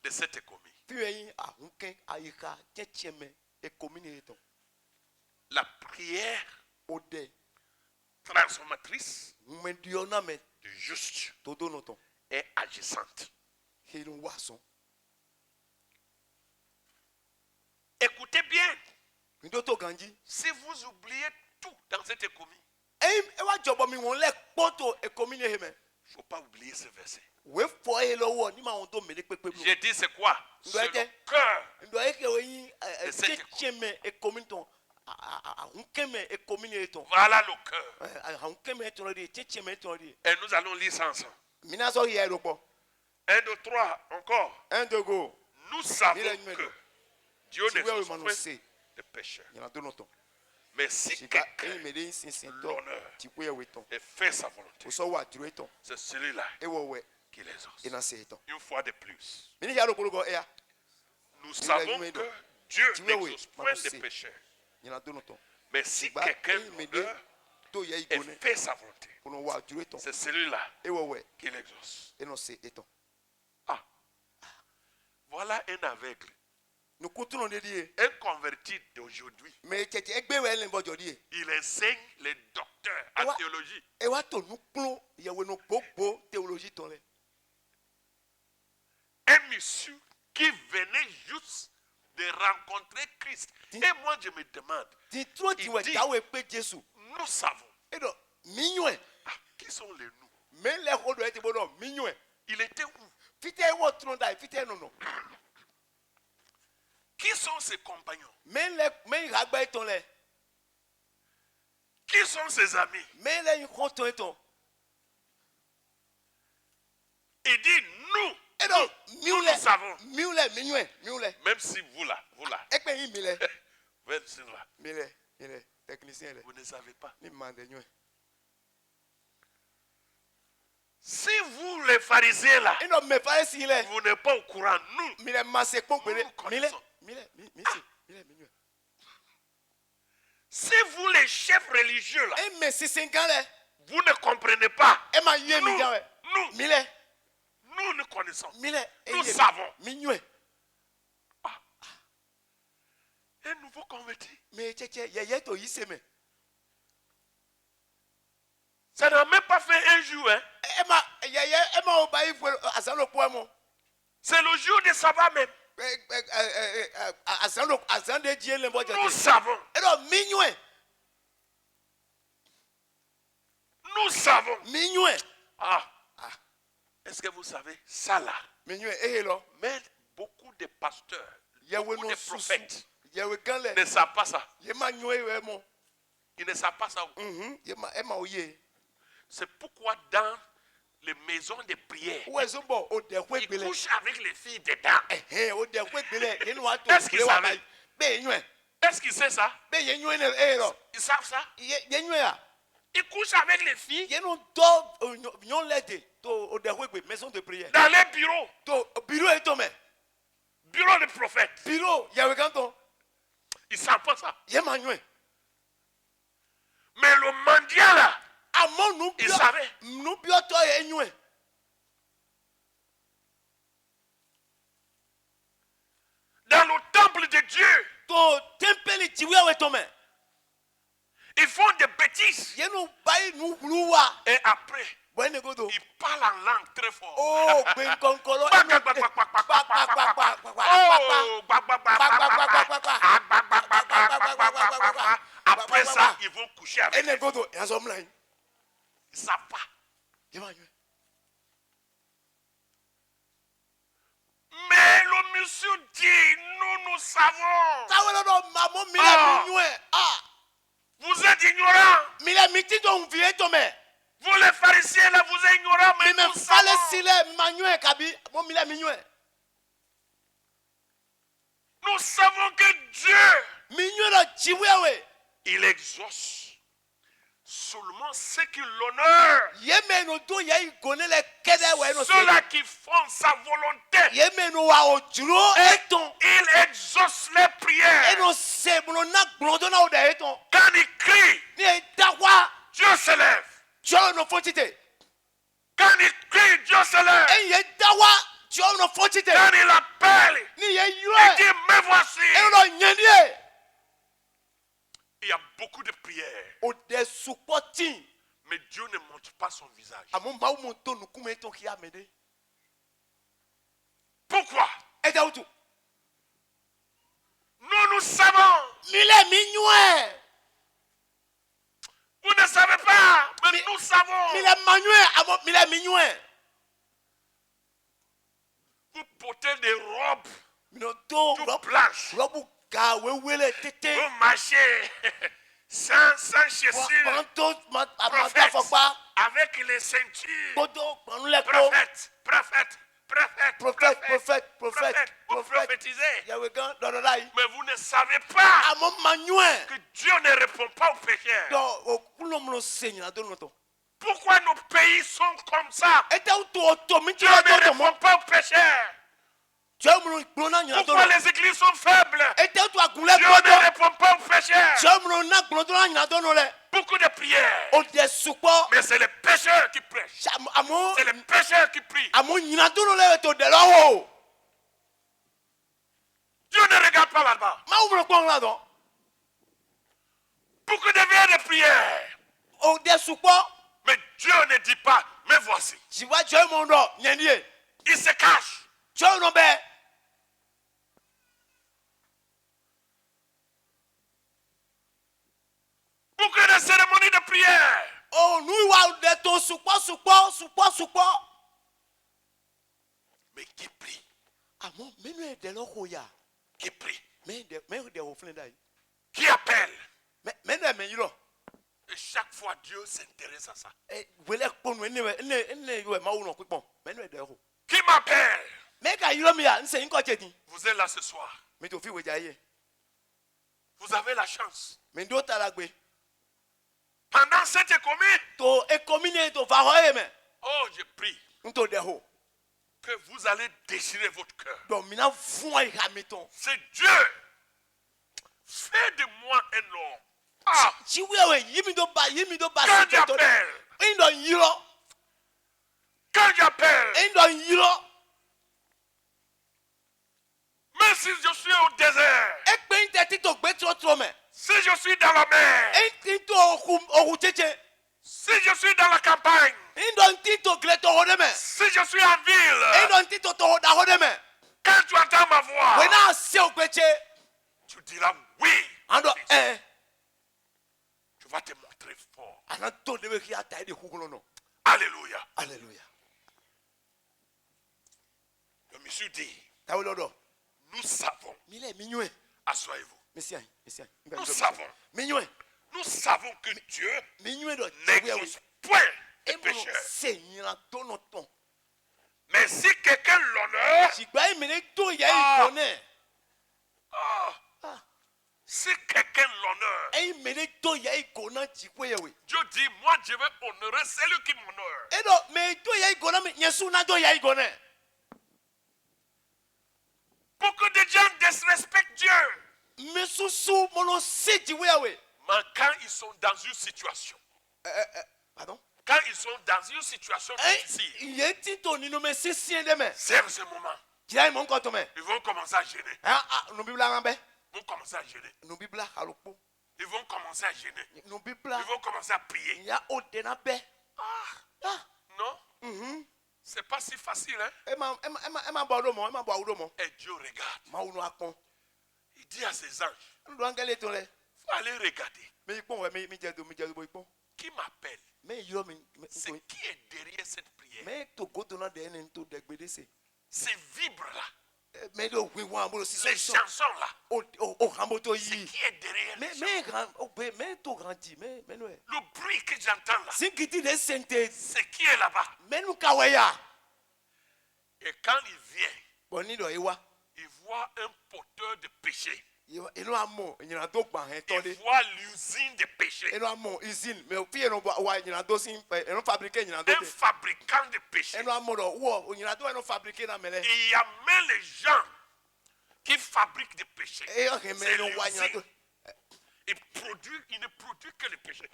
de cette économie. Fini we yin ahunken ayika checheme e komini eton. La prière Ode transformatrice mendiona me du juste todo no ton. est agissante. Hirun wason. Écoutez bien, Mi do to ganji. si vous oubliez tout dans cette économie, E wa jobo mi won le poto e komini he me. il ne faut pas oublier ce verset. We fo e lowo ni ma won to mele pepe blu. J'ai dit c'est quoi? C'est le Doit cœur. Ndo e ke we yin cette checheme e komini ton. Ahunkeme e komini eton. Voilà le cœur. Ahunkeme eton de checheme eton de. Et nous allons lire ça ensemble. Mi na so ye ro po. 1, 2, 3, encore. 1 2 go. Nous savons Mira numéro. que Dieu Si we n'exauce manu point se. les pécheurs. Yana do no ton. Mais si Sigba quelqu'un e me de sin sin to. l'honneur Ti po ye we ton. et fait sa volonté, O so wa duro eton. c'est celui-là E wo we qui l'exauce. e na se eton. Une fois de plus, Mi ni ya ro polo go eya. nous savons numéro. que Dieu Tu vois, oui, n'exauce point Manu, les c'est- pécheurs. Yana do no ton. Mais si Sigba quelqu'un e me de l'honneur to ye et igone. fait sa volonté, Kono wa duro eton. c'est celui-là E wo we qui l'exauce. e no se eton. Ah, voilà un aveugle nous coûtons de dire Un converti d'aujourd'hui, mais tete egbe we le bojo die il enseigne les docteurs en théologie. e wa to nu plon ye we no gbogbo théologie ton le Un monsieur qui venait juste de rencontrer Christ. Et moi, je me demande, ti tro ti we dit- dawe pe Jésus nous savons. e do mignon Ah, qui sont les nous? mais les rodo e ti bono mignon Il était où? fite wo tron dai fite no no Qui sont ses compagnons? mais ragba ton le Qui sont ses amis? mais les konton ton Il dit, nous, e do nous savons. mignon Même si vous là, e pe yin mi le même si là, mi le technicien le vous ne savez pas. ni mande nyo Si vous, les pharisiens là, e do me fa si le vous n'êtes pas au courant, nous, mi le masse pon pe Nous connaissons. mi le mignon si vous, les chefs religieux là, e me si 5 ans le vous ne comprenez pas, e ma yé mi ja we nous, mi le nous ne connaissons. Mille, Nous savons. Mignon. Un nouveau converti. Mais tchétché, y'a to yisse me. Ça n'a même pas fait un jour. Hein. Emma obaï pour asalo poemo. C'est le jour de sabbat même. Asalo de Dieu le bojo. Nous savons. Alors mignon. Nous savons. Mignon. Ah. Est-ce que vous savez ça là? Mignon eh là. Mais beaucoup de pasteurs, Yahweh beaucoup no de prophètes Yahweh quand ne savent pas ça. Yema nyoe mo. Ils ne savent pas ça. Yema ema oye. C'est pourquoi dans les maisons de prière, Où est-ce bon o de kwe ils gbele. couchent avec les filles dedans. O de kwe gbele. Yenu wa to. Est-ce qu'ils savent? Be nyoe. Est-ce qu'ils savent ça? Be yenyoe ne eh là. Ils savent ça? Yenyoe a. Ils couchent avec les filles Yenu do nyon lede to o de kwe maison de prière. dans les bureaux. To bureau et to me. Bureau de prophètes. Bureau Yahweh quand on Ils ne savent pas ça. Yema nyoe. Mais le mendiant là, Amon nous ils savaient. nous bio to yenyoe. Dans le temple de Dieu, To tempeli tiwe we to me. ils font des bêtises. Yenu bai nu luwa. Et après, Bwene godo. ils parlent en langue très fort. Oh, ben konkolo. Après ça, ils vont coucher avec. Ene godo, yazom line. Ils ne savent pas. Yema nyoe. Mais le monsieur dit, nous savons. Tawelo do mamo Ah. mila nyoe. Ah, Vous êtes ignorants. mila miti to mvie to me. Vous les pharisiens là, vous êtes ignorants, mais Me nous fale savons. sile manyoe kabi. Mo mila minyoe. Nous savons que Dieu, Minyoe lo tiwe we. il exauce seulement ceux qui l'honorent. Yeme no do yai gone le kede we no Ceux-là qui font sa volonté. Yeme no wa ojuro eton. Il exauce les prières. Eno se bulo na gblodo na o de eton. Quand il crie, Ni dawa Dieu se lève. jo no fotite. Quand il crie, Dieu se lève. Eye dawa jo no fotite. Quand il appelle, Ni ye il yue. dit, me voici. Eno nyendie. Il y a beaucoup de prières, O de supporting. mais Dieu ne montre pas son visage. Amo ma mo to nu kuma eton ki amede. Pourquoi? E da utu. Nous savons. Mile minyoe. Vous ne savez pas, mais nous savons. Mile manyoe amo mile minyoe. Vous portez des robes Mino to toutes blanches. robu ka wewele tete. Vous marchez sans chaussures. Panto amata Prophète, fokpa. avec les ceintures. Kodo panule ko. Prophète, prophète, prophète, Prophète. Vous prophétisez, Yahweh gan dodo lai. mais vous ne savez pas Amo manyoe. que Dieu ne répond pas aux pécheurs. Do o kuno mno senya do no to. Pourquoi nos pays sont comme ça? E da utu o to mi Dieu tira ne do mo. répond pas aux pécheurs. Je mno gbona nya do. Pourquoi les églises sont faibles? E da utu agunle Dieu kodo. ne répond pas aux pécheurs. Je mno na gbona nya do no le. Beaucoup de prières, O de support. mais c'est les pécheurs qui prêchent. Amo C'est les pécheurs qui prient. amo nyina do no le to de lo. Dieu Dieu ne regarde pas là-bas. Beaucoup de veillées de prière. Mais Dieu ne dit pas, mais voici. Il se cache. Beaucoup de cérémonies de prière. Mais qui prie? Qui prie? Qui appelle? Et chaque fois, Dieu s'intéresse à ça. Qui m'appelle? Vous êtes là ce soir. Vous avez la chance. Pendant cette économie, oh, je prie que vous allez déchirer votre cœur. C'est Dieu. Fais de moi un homme. Ah, quand j'appelle, même si je suis au désert, si je suis dans la mer, si je suis dans la campagne, si je suis en ville, quand tu entends ma voix, tu diras oui. Tu vas te montrer fort. Alléluia. Le monsieur dit, nous savons. Assoyez-vous. Nous savons que Dieu n'exauce point les pécheurs. Mais si quelqu'un l'honneur, si quelqu'un l'honneur, Dieu dit, moi je vais honorer celui qui m'honore. Beaucoup de gens disrespectent Dieu. Mais quand ils sont dans une situation, quand ils sont dans une situation difficile, c'est en ce moment, ils vont commencer à gêner. Ils vont commencer à gêner. Ils vont commencer à gêner. Ils vont commencer à prier. Non? C'est pas si facile, hein? Et Dieu regarde. Il dit à ses anges, il faut aller regarder. Qui m'appelle? C'est qui est derrière cette prière? Ces vibres-là. Les chansons-là. C'est qui est derrière les chansons? Le bruit que j'entends là. C'est qui est là-bas? Et quand il vient, il voit un porteur de péché. Il voit l'usine de péché. Un fabricant de péché. Et il y a même les gens qui fabriquent des péchés. C'est l'usine. Il ne produit que le péché.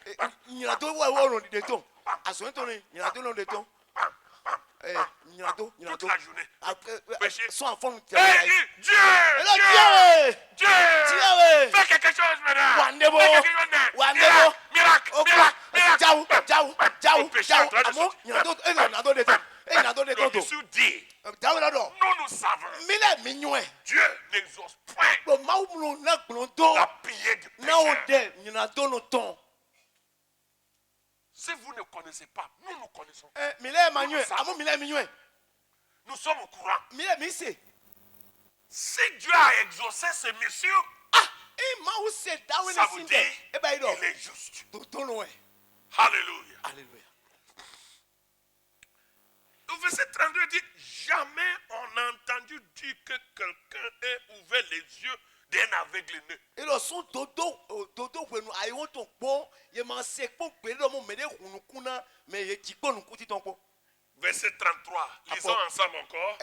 Toute la journée. Péché. Dieu! Fais quelque chose maintenant. Miracle. Le Jésus dit, nous savons, Dieu n'exauce point la prière du pécheur. Si vous ne connaissez pas, nous connaissons. Nous sommes au courant. Si Dieu a exaucé ce monsieur, ça vous dit, il est juste. Alléluia. Le verset 32 dit, jamais on n'a entendu dire que quelqu'un ait ouvert les yeux d'un aveugle-né. Verset 33, lisons ensemble encore.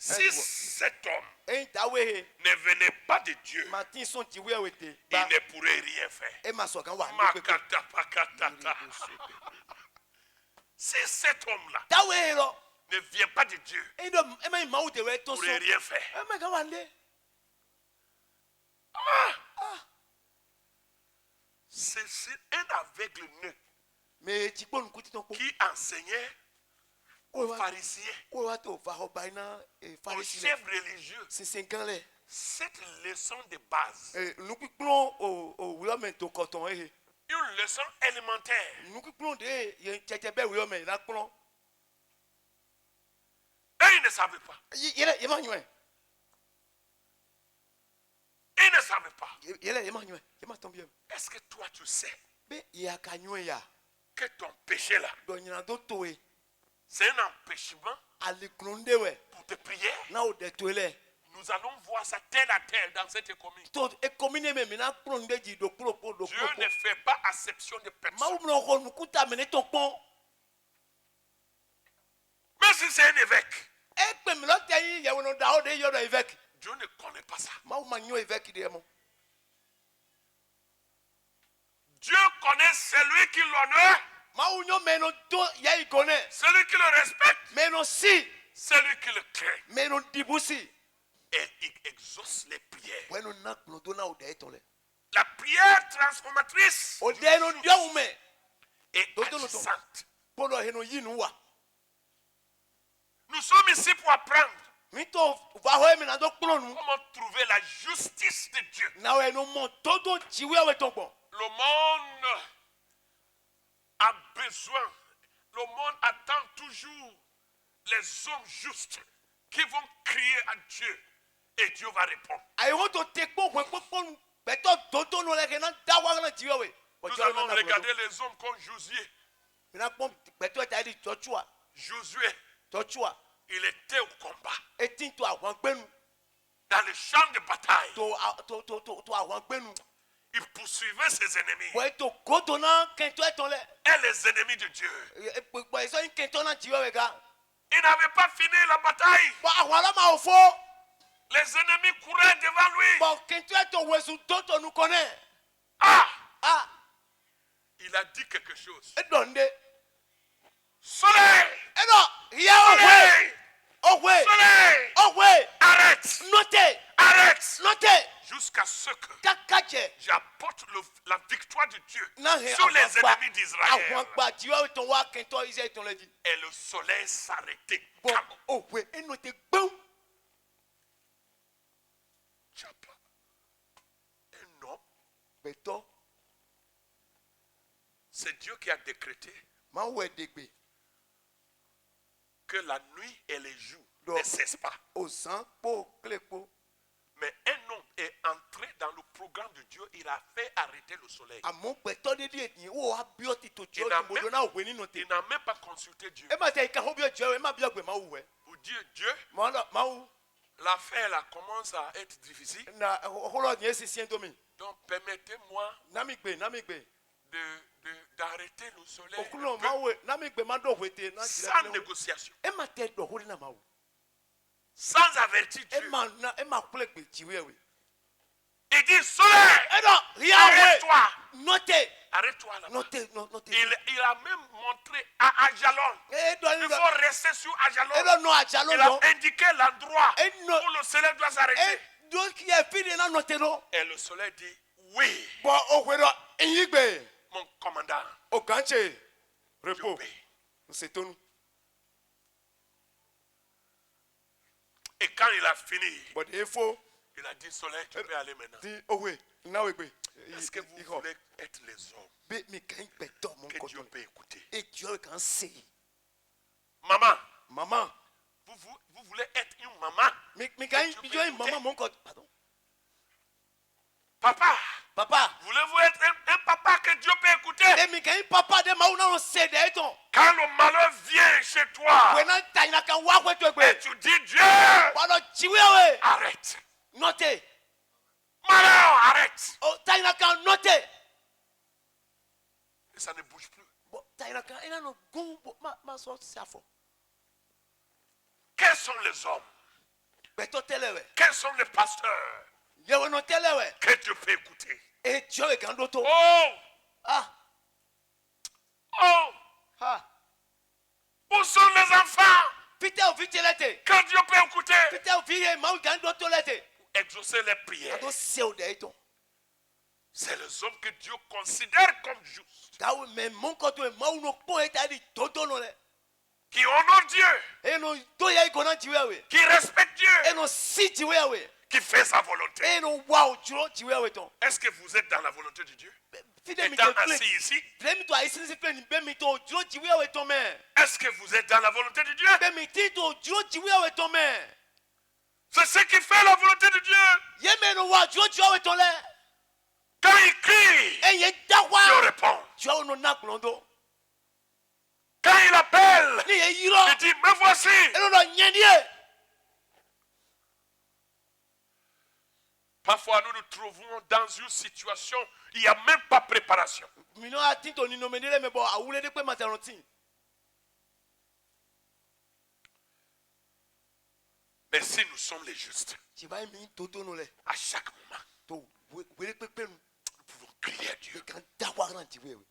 Si cet homme ne venait pas de Dieu, il ne pourrait rien faire. Si cet homme-là ne vient pas de Dieu pour rien faire. C'est un aveugle né qui enseignait aux pharisiens, aux chefs religieux, cette leçon de base, une leçon élémentaire. Et ils ne savaient pas. Ils ne savaient pas. Est-ce que toi tu sais que ton péché là, c'est un empêchement pour tes prières? Nous allons voir ça tel à tel dans cette commune. Dieu ne fait pas acception de personne. Mais si c'est un évêque, Dieu ne connaît pas ça. Dieu connaît celui qui l'honore, celui qui le respecte, celui qui le craint. Et il exauce les prières. La prière transformatrice est agissante. Nous sommes ici pour apprendre comment trouver la justice de Dieu. Le monde a besoin, le monde attend toujours les hommes justes qui vont crier à Dieu et Dieu va répondre. Nous allons regarder les hommes comme Josué. Josué, il était au combat. Dans le champ de bataille, il poursuivait ses ennemis. Et les ennemis de Dieu. Il n'avait pas fini la bataille. Les ennemis couraient devant lui. Il a dit quelque chose. Soleil! Soleil! Arrête! Arrête! Jusqu'à ce que j'apporte la victoire de Dieu sur les ennemis d'Israël. Et le soleil s'arrêtait. Un homme. C'est Dieu qui a décrété que la nuit et les jours ne cessent pas. Mais un homme est entré dans le programme de Dieu. Il a fait arrêter le soleil. Il n'a même pas consulté Dieu. Pour dire Dieu, l'affaire là commence à être difficile. Donc permettez-moi d'arrêter le soleil sans négociation. Sans avertir Dieu. Il dit soleil, arrête-toi. Arrête-toi là. Il a même montré à Ajalon. Il faut rester sur Ajalon. Il a indiqué l'endroit où le soleil doit s'arrêter. Et le soleil dit oui. Mon commandant. Repos. Et quand il a fini, il a dit soleil, tu peux aller maintenant. Est-ce que vous voulez être les hommes que Dieu peut écouter? Maman, vous voulez être une maman? Papa, voulez-vous être un papa que Dieu peut écouter? Quand le malheur vient chez toi, et tu dis Dieu, arrête. Malheur, arrête. Et ça ne bouge plus. Quels sont les hommes? Quels sont les pasteurs que Dieu peut écouter? Où sont les enfants Fite o vite lete. Quand Dieu peut écouter, Fite o vie mau gan do to lete. exaucer les prières. Ado seu de eto. C'est les hommes que Dieu considère comme justes, Dawo me mon ko to mau no po eta di todo no le. qui honorent Dieu, Eno do ya iko na jiwewe. qui respectent Dieu, Eno si jiwewe. qui fait sa volonté. Eno wow juro jiwewe ton. Est-ce que vous êtes dans la volonté de Dieu? Fide mi Étant to assis ici, Blemi to aisi se pe ni be mi to juro jiwewe ton me. est-ce que vous êtes dans la volonté de Dieu? Be mi ti to juro jiwewe ton me. C'est ce qui fait la volonté de Dieu. Ye me no wa juro jiwewe ton le. Quand il crie, E ye Dieu dawa. répond. Juro no na glondo. Quand il appelle, Ni ye yiro. il dit, me voici. Eno no nyendie. Parfois, nous nous trouvons dans une situation, il n'y a même pas préparation. Mino atinto ni no menile me bo awule de pe matanoti. Mais si nous sommes les justes, Ti ba mi toto no le. à chaque moment, To wele pepe nu. nous pouvons crier à Dieu. Kan dawa ran jiwewe.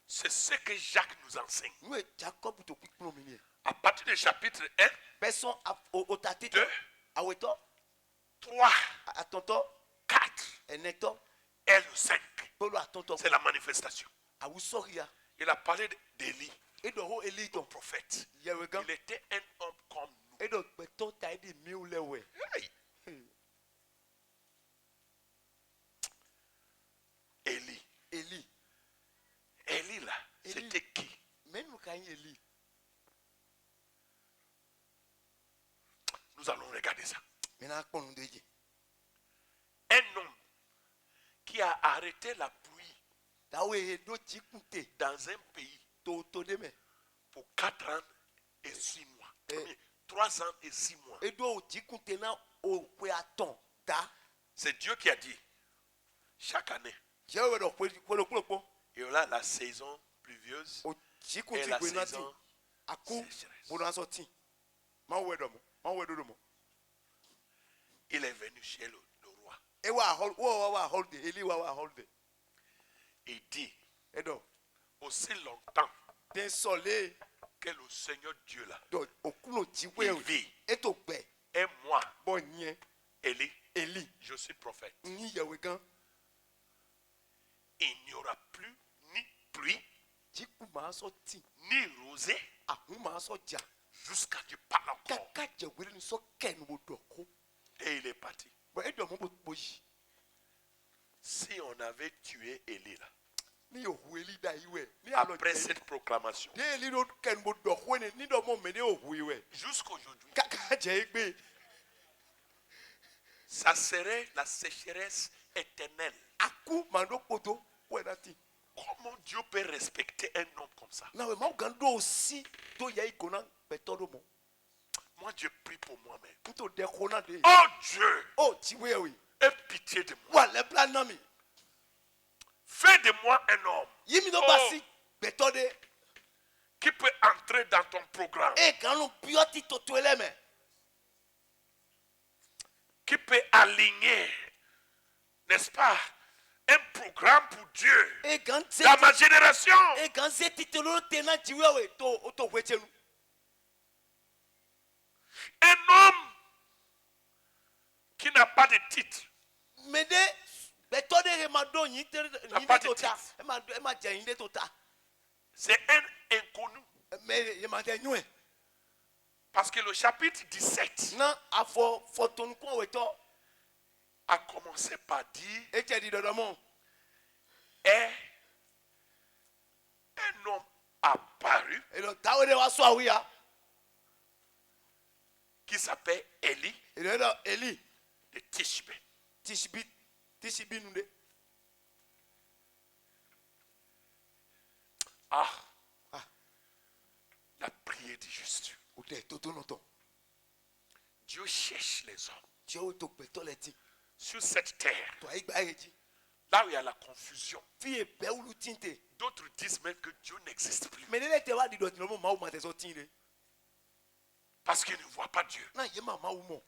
C'est ce que Jacques nous enseigne. Nous Jacob to kwikplo mi. À partir du chapitre 1, Person o tatito. 2, Aweto. 3, Atonto. 4 Eneto. et le 5. Polo atonto. C'est la manifestation. Awusoria. Il a parlé d'Élie, Edo ho elito. prophète. Yewegan. Il était un homme comme nous. Edo beton taidi miulewe. Hey. Élie. Eli. Élie là, Élie. c'était qui? Menu kan Eli. Nous allons regarder ça. Mena kponu deje. Un homme qui a arrêté la pluie Dawe edo chikunte. dans un pays To deme. pour 4 ans et 6 mois. Eh. 3 ans et 6 mois. Edo chikunte na o kwe aton. Da. C'est Dieu qui a dit, chaque année, Jewe do kwe il y aura la saison pluvieuse o et chikunte la kwe nati. saison Aku sécheresse. bodo asoti. Ma wedomo. Ma wedomo. Il est venu chez le roi. Ewa hold Eli wa hold. Il dit, Edo. aussi longtemps Den sole que le Seigneur Dieu là, do okuno il jiwewe. vit, Eto gbe. et moi, Bon nye. Élie, Eli. je suis prophète. Ni yewegan. Il n'y aura plus ni pluie, Jiku ma asoti. ni rosée, Ahun ma asoja. jusqu'à Dieu parle encore. Kaka jewele ni so ken wo doko. Et il est parti. Bo edo mo bo yi. Si on avait tué Élie là, Ni ohu Eli da iwe. Ni alo après je. cette proclamation, Ni Eli do ken bo doko ni do mo me ni ohu iwe. jusqu'aujourd'hui, Kaka je igbe. ça serait la sécheresse éternelle. Aku mando poto wenati. Comment Dieu peut respecter un homme comme ça? Na we ma gando aussi do ya ikona betodo mo. Moi, Dieu prie pour moi-même. Nto de kona de. Oh Dieu, Oh jiwewe. aie pitié de moi. Wa le plan na mi. Fais de moi un homme Yimi no Oh. basi betode. qui peut entrer dans ton programme, E kanu bioti to toele me. qui peut aligner, n'est-ce pas, un programme pour Dieu E kan dans ma génération. e kan se titolo tena jiwewe to wechelu. Un homme qui n'a pas de titre, Mede betode e ma do yin te yin pas de de tota. titre. E ma je yin de tota. c'est un inconnu. Me ye ma de nyue. Parce que le chapitre 17 Na afo fotonu ko weto a commencé par dire e che di dodomo. est un homme apparu E do tawe de wa so awia. qui s'appelle Élie E do Eli de Tishbe. Tishbi nunde. Ah, Ah. la prière du juste. O te toto no to. Dieu cherche les hommes Je o to betole ti. sur cette terre, To ai gba eji. là où il y a la confusion. Fi e be ulu tinte. D'autres disent même que Dieu n'existe plus Me le te wa di do ti no mo ma o ma te so tinde. parce qu'ils ne voient pas Dieu. Na ye ma o mo.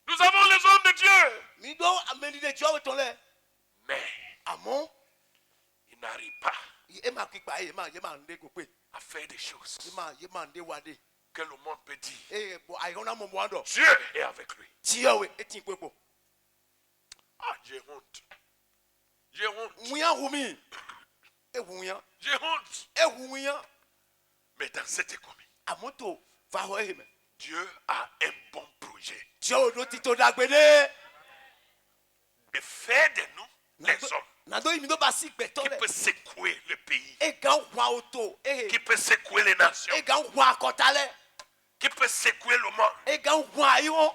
Nous avons les hommes de Dieu, Mi do ameli de jo weton le. mais Amon ils n'arrivent pas e ma kipa ye ma nde go pe. à faire des choses. Ye ma nde wade. que le monde peut dire. Eh, bon, aïe, on a mon moindre. Dieu est avec lui. Dieu, oui, et tu peux pas. Ah, j'ai honte. J'ai honte. Mouya Roumi. Et Mouya. J'ai honte. Et Mouya. Mais dans cette économie, À mon tour, va voir. Dieu a un bon projet Dieu, nous t'y t'en d'agbéné. de faire de nous les hommes Nado imido basi qui betole. peuvent secouer le pays, Et quand wa auto. qui peuvent secouer les nations, Et quand wa kotale. qui peuvent secouer le monde, Et quand wa yo.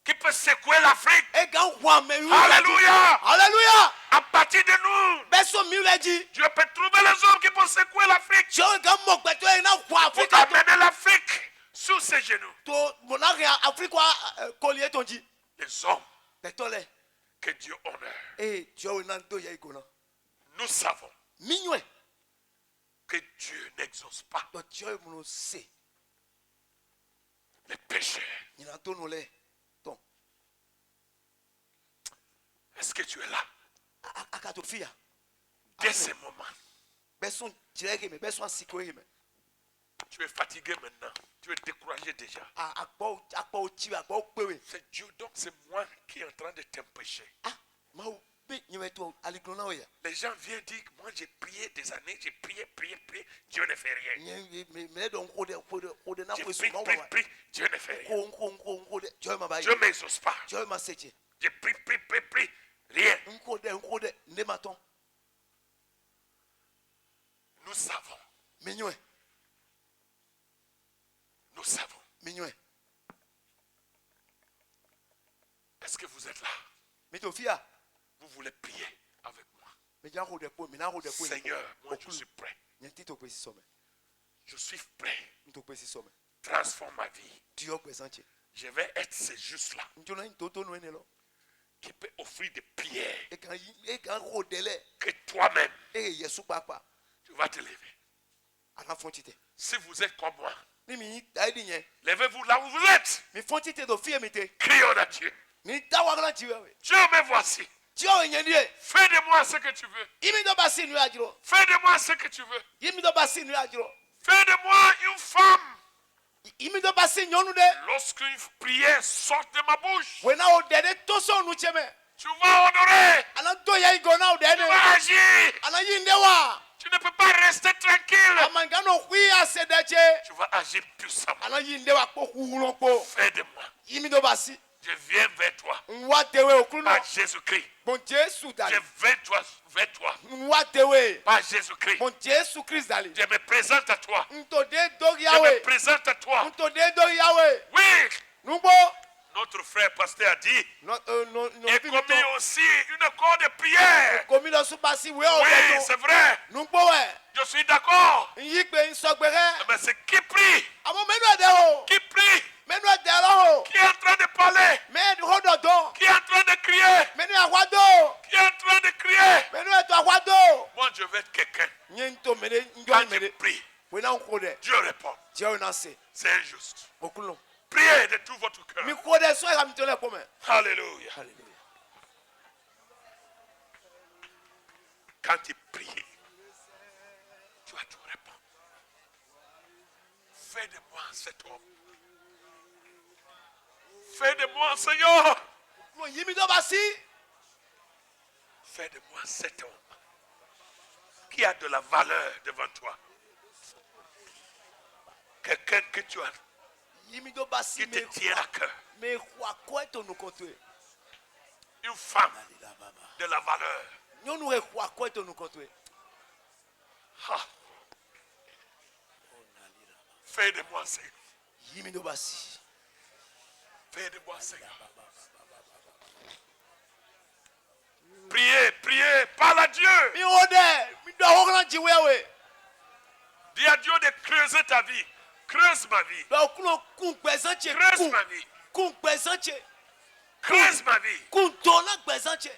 qui peuvent secouer l'Afrique. Et quand wa me. Alléluia! Alléluia. À partir de nous, Beso miule dit. Dieu peut trouver les hommes qui peuvent secouer l'Afrique Dieu, quand mon beto est na wa pour Afrika. amener l'Afrique sur ses genoux. To monare Afrika collier ton dit. Les hommes Betole. que Dieu honore. Eh, Dieu nando ya ikona. Nous savons Minwe. que Dieu n'exauce pas To Dieu mo se. les pécheurs. Ni na to no le. Ton. Est-ce que tu es là? Akatofia. Dès ce moment, Beso direct me beso asikoye me. tu es fatigué maintenant. Tu es découragé déjà. Akpo ti akpo pewe. C'est Dieu, donc c'est moi qui est en train de t'empêcher. Ah, mau be nyewe to aliklona oya. Les gens viennent dire que moi j'ai prié des années, j'ai prié, Dieu ne fait rien. Me don ko de na J'ai ko su ma wa. prié, Dieu ne fait rien. Ko de Dieu ma ba. Dieu ne m'exauce pas. Dieu ma seche. J'ai prié, rien. Ko de ne maton. Nous savons, Minwe. nous savons. Minwe. Est-ce que vous êtes là? Mitofia. Vous voulez prier avec moi? Me ja ko de po, me na ko de po. Seigneur, moi je suis prêt. Nyenti to kwesi some. Je suis prêt. Nto kwesi some. Transforme ma vie. Dieu kwesante. Je vais être ce juste-là Ntona ntoto no enelo. qui peut offrir des prières E kan ko dele. que toi-même, E yesu papa. tu vas te lever. Ana fontite. Si vous êtes comme moi, Ni mi daidi nye. levez-vous là où vous êtes. Mi fontite do fie mi te. Crions à Dieu. Mi tawagla Dieu we. Dieu, me voici. Dieu enyendie. Fais de moi ce que tu veux. Imi do basi nu ajiro. Fais de moi ce que tu veux. Imi do basi nu ajiro. Fais de moi une femme. Imi do basi nyonu de. Lorsqu'une prière sort de ma bouche, Wena o dede toso nu cheme. tu vas honorer. Ana to ya igona o Tu dede. vas agir. Ana yinde wa. Tu ne peux pas rester tranquille. Amangano hui asedeche. Tu vas agir puissamment. Ana yinde wa ko hulon po. Fais de moi. Imi do basi. Je viens vers toi. Nwa dewe okruno. Par Jésus-Christ. Bon Jésus Je dali. viens vers toi. Nwa dewe. Par Jésus-Christ. Bon Jésus Christ dali. Je me présente à toi. Nto de do Je me yawe. présente à toi. Nto de do yawe. Oui, Nubo. notre frère pasteur a dit, No et commis aussi une corde de prière. Komi lo su basi we o Oui, de c'est vrai. Nubo we. Je suis d'accord. Yigbe nsogbere. Mais c'est qui prie, Amo menu de o. qui prie, Menu de lo. qui est en train de parler, Me ho do do. qui est en train de crier, Menu akwado. qui est en train de crier. Menu to akwado. Moi, je vais être quelqu'un. Nyento mene Quand njo je mene. prie, We na ko de. Dieu répond. Dieu na se. C'est injuste. Okulo. Priez de tout votre cœur. Mi ko de so ya mi to le pome. Alléluia. Hallelujah. Quand tu pries, tu vas tout répondre. Fais de moi cet homme. Fais de moi, Seigneur. Lo yimi do basi. Fais de moi cet homme qui a de la valeur devant toi. Quelqu'un que tu as, Yimi do basi qui te tient à cœur. me kwa ko to no kontwe. Une femme de la valeur. Nyonu re kwa ko to no kontwe. Ah. Fais de moi, Seigneur. Yimi do basi. Fais de moi, Seigneur. Priez, priez, parle à Dieu. Mi o de, mi do ho gran jiwewe. Dis à Dieu de creuser ta vie. Creuse ma vie. Ba okulo kun gbezanche. Creuse ma vie. Kun gbezanche. Creuse ma vie. Kun to na gbezanche.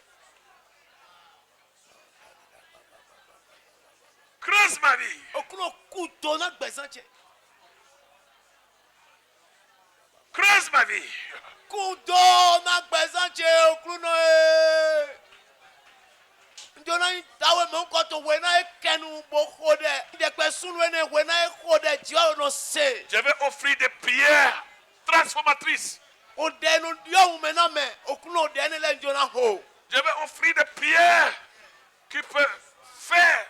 Creuse ma vie. Okulo kun to na gbezanche. Creuse ma vie. Kun to na gbezanche okulo no e. Njo Je vais offrir des prières transformatrices. Je vais offrir des prières qui peuvent faire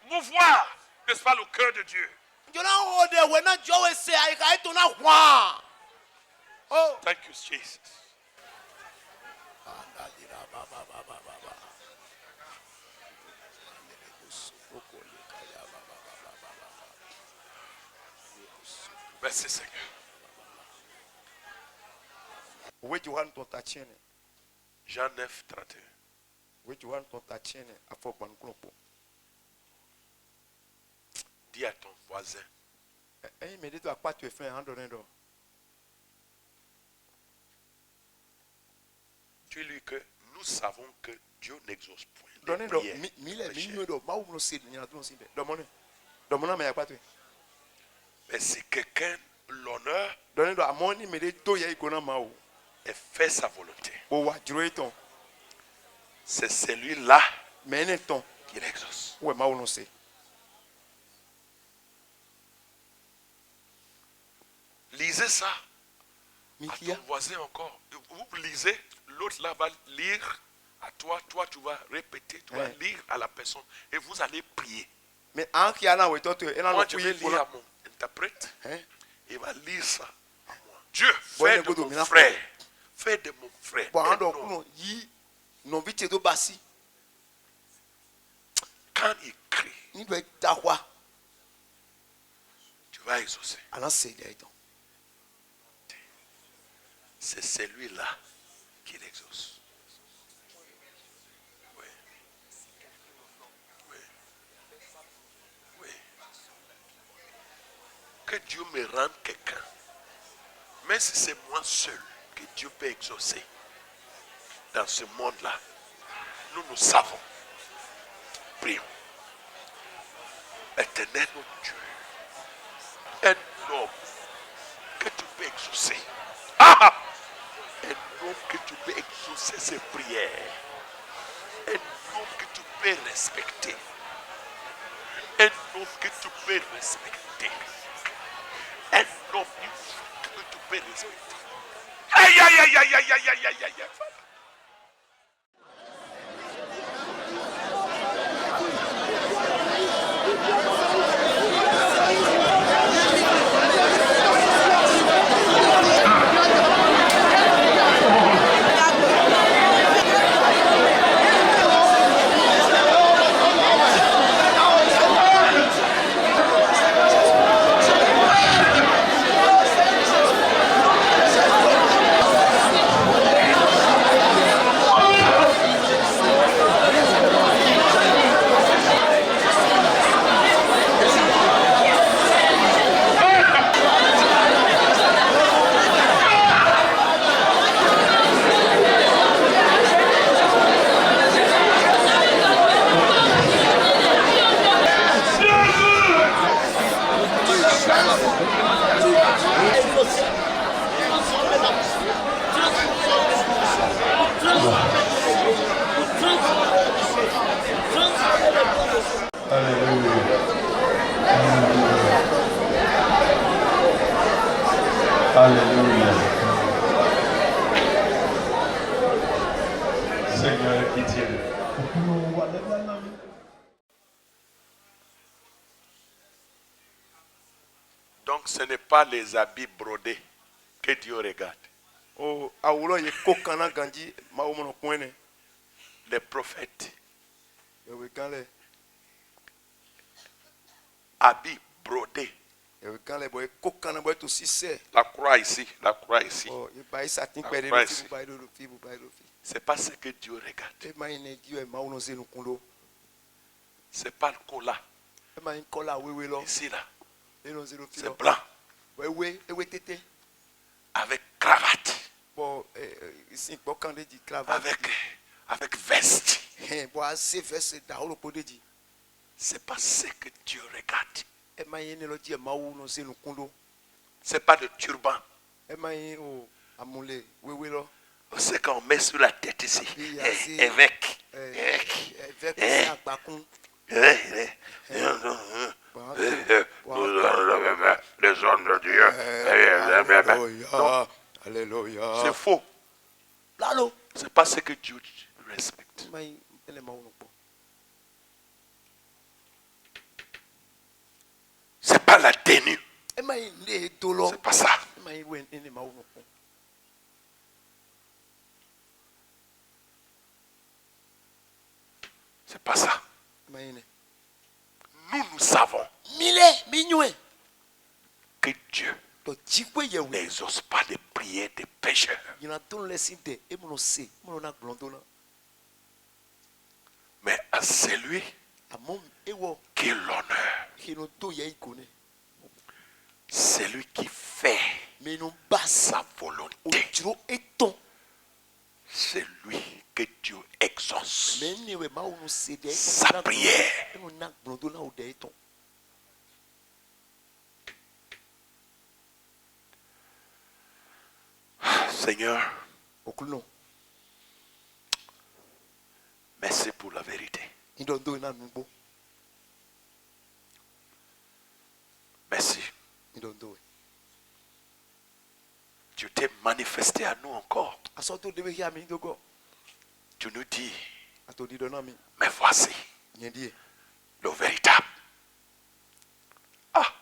mouvoir, n'est-ce pas, le cœur de Dieu. Thank you, Jesus. Merci Seigneur. Jean 9, 31. Dis à ton voisin. Dis-lui que nous savons que Dieu n'exauce point les prières pécheurs. Mais si quelqu'un l'honneur et fait sa volonté, c'est celui-là qui l'exauce. Lisez ça à ton voisin encore. Vous lisez, l'autre là va lire à toi, toi tu vas répéter, tu vas lire à la personne et vous allez prier. Moi je vais lire à mon interprète, il va lire ça à moi. Dieu, fais de mon frère, fais de mon frère. Quand il crie, tu vas exaucer. C'est celui-là qui l'exauce. Oui. Oui. Oui. Que Dieu me rende quelqu'un. Même si c'est moi seul que Dieu peut exaucer dans ce monde-là, nous savons. Prions. Éternel notre Dieu, un homme que tu peux exaucer. Un homme que tu peux exaucer ses prières. Un homme que tu peux respecter. Un homme que tu peux respecter. Un homme que tu peux respecter. Aïe, aïe, aïe, aïe, aïe, aïe, aïe, aïe, aïe. Alléluia. Seigneur, pitié. Donc ce n'est pas les habits brodés que Dieu regarde. Les prophètes, habits brodés. La croix ici, la croix ici. C'est pas ce que Dieu regarde. C'est pas le collat. Ici là. C'est blanc. Avec cravate. Avec veste. C'est pas ce que Dieu regarde. C'est pas de turban. C'est qu'on met sur la tête ici. Évêque. Les hommes de Dieu. Alléluia. C'est faux. C'est pas ce que Dieu respecte. C'est pas la tenue. C'est pas ça. C'est pas ça. Nous savons que Dieu n'exauce pas les prières des pécheurs. Mais à celui qui est l'honneur, celui qui fait sa volonté, c'est lui que Dieu exauce sa prière. Seigneur, merci pour la vérité. Merci. Tu t'es manifesté à nous encore. Tu nous dis, mais voici le véritable. Ah,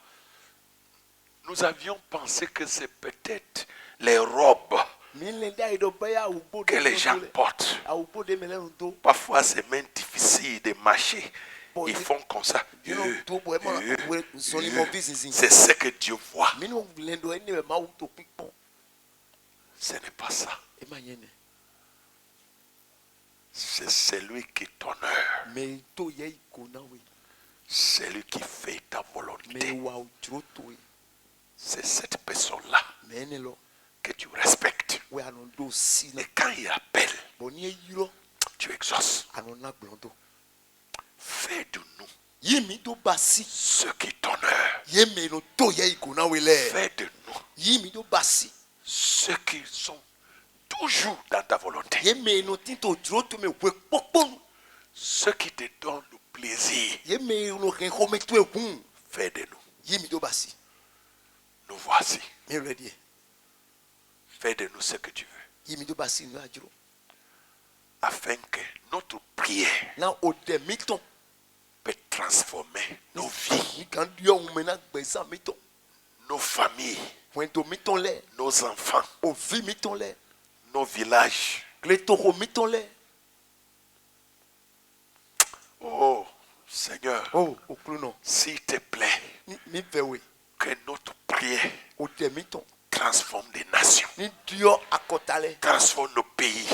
nous avions pensé que c'est peut-être les robes que les gens portent. Parfois, c'est même difficile de marcher. Ils font comme ça. C'est ce que Dieu voit. Ce n'est pas ça. C'est celui qui t'honore. Celui qui fait ta volonté. C'est cette personne-là que tu respectes. Et quand il appelle, tu exauces. Fais de nous ceux qui t'honorent. Fais de nous ceux qui sont toujours dans ta volonté. Ceux qui te donnent le plaisir. Fais de nous. Nous voici. Fais de nous ce que tu veux. Afin que notre prière peut transformer nos vies, nos familles, nos enfants, nos villages. Oh Seigneur, s'il te plaît, que notre prière transforme les nations, transforme nos pays,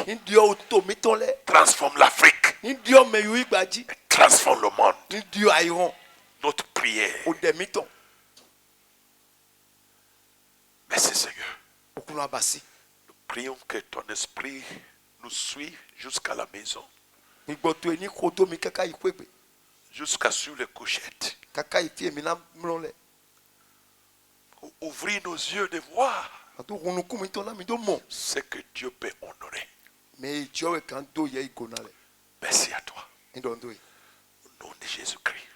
transforme l'Afrique, transforme le monde. Notre prière. Merci Seigneur. Nous prions que ton esprit nous suive jusqu'à la maison, jusqu'à sur les couchettes. Ouvrir nos yeux de voir ce que Dieu peut honorer. Merci à toi. Au nom de Jésus-Christ.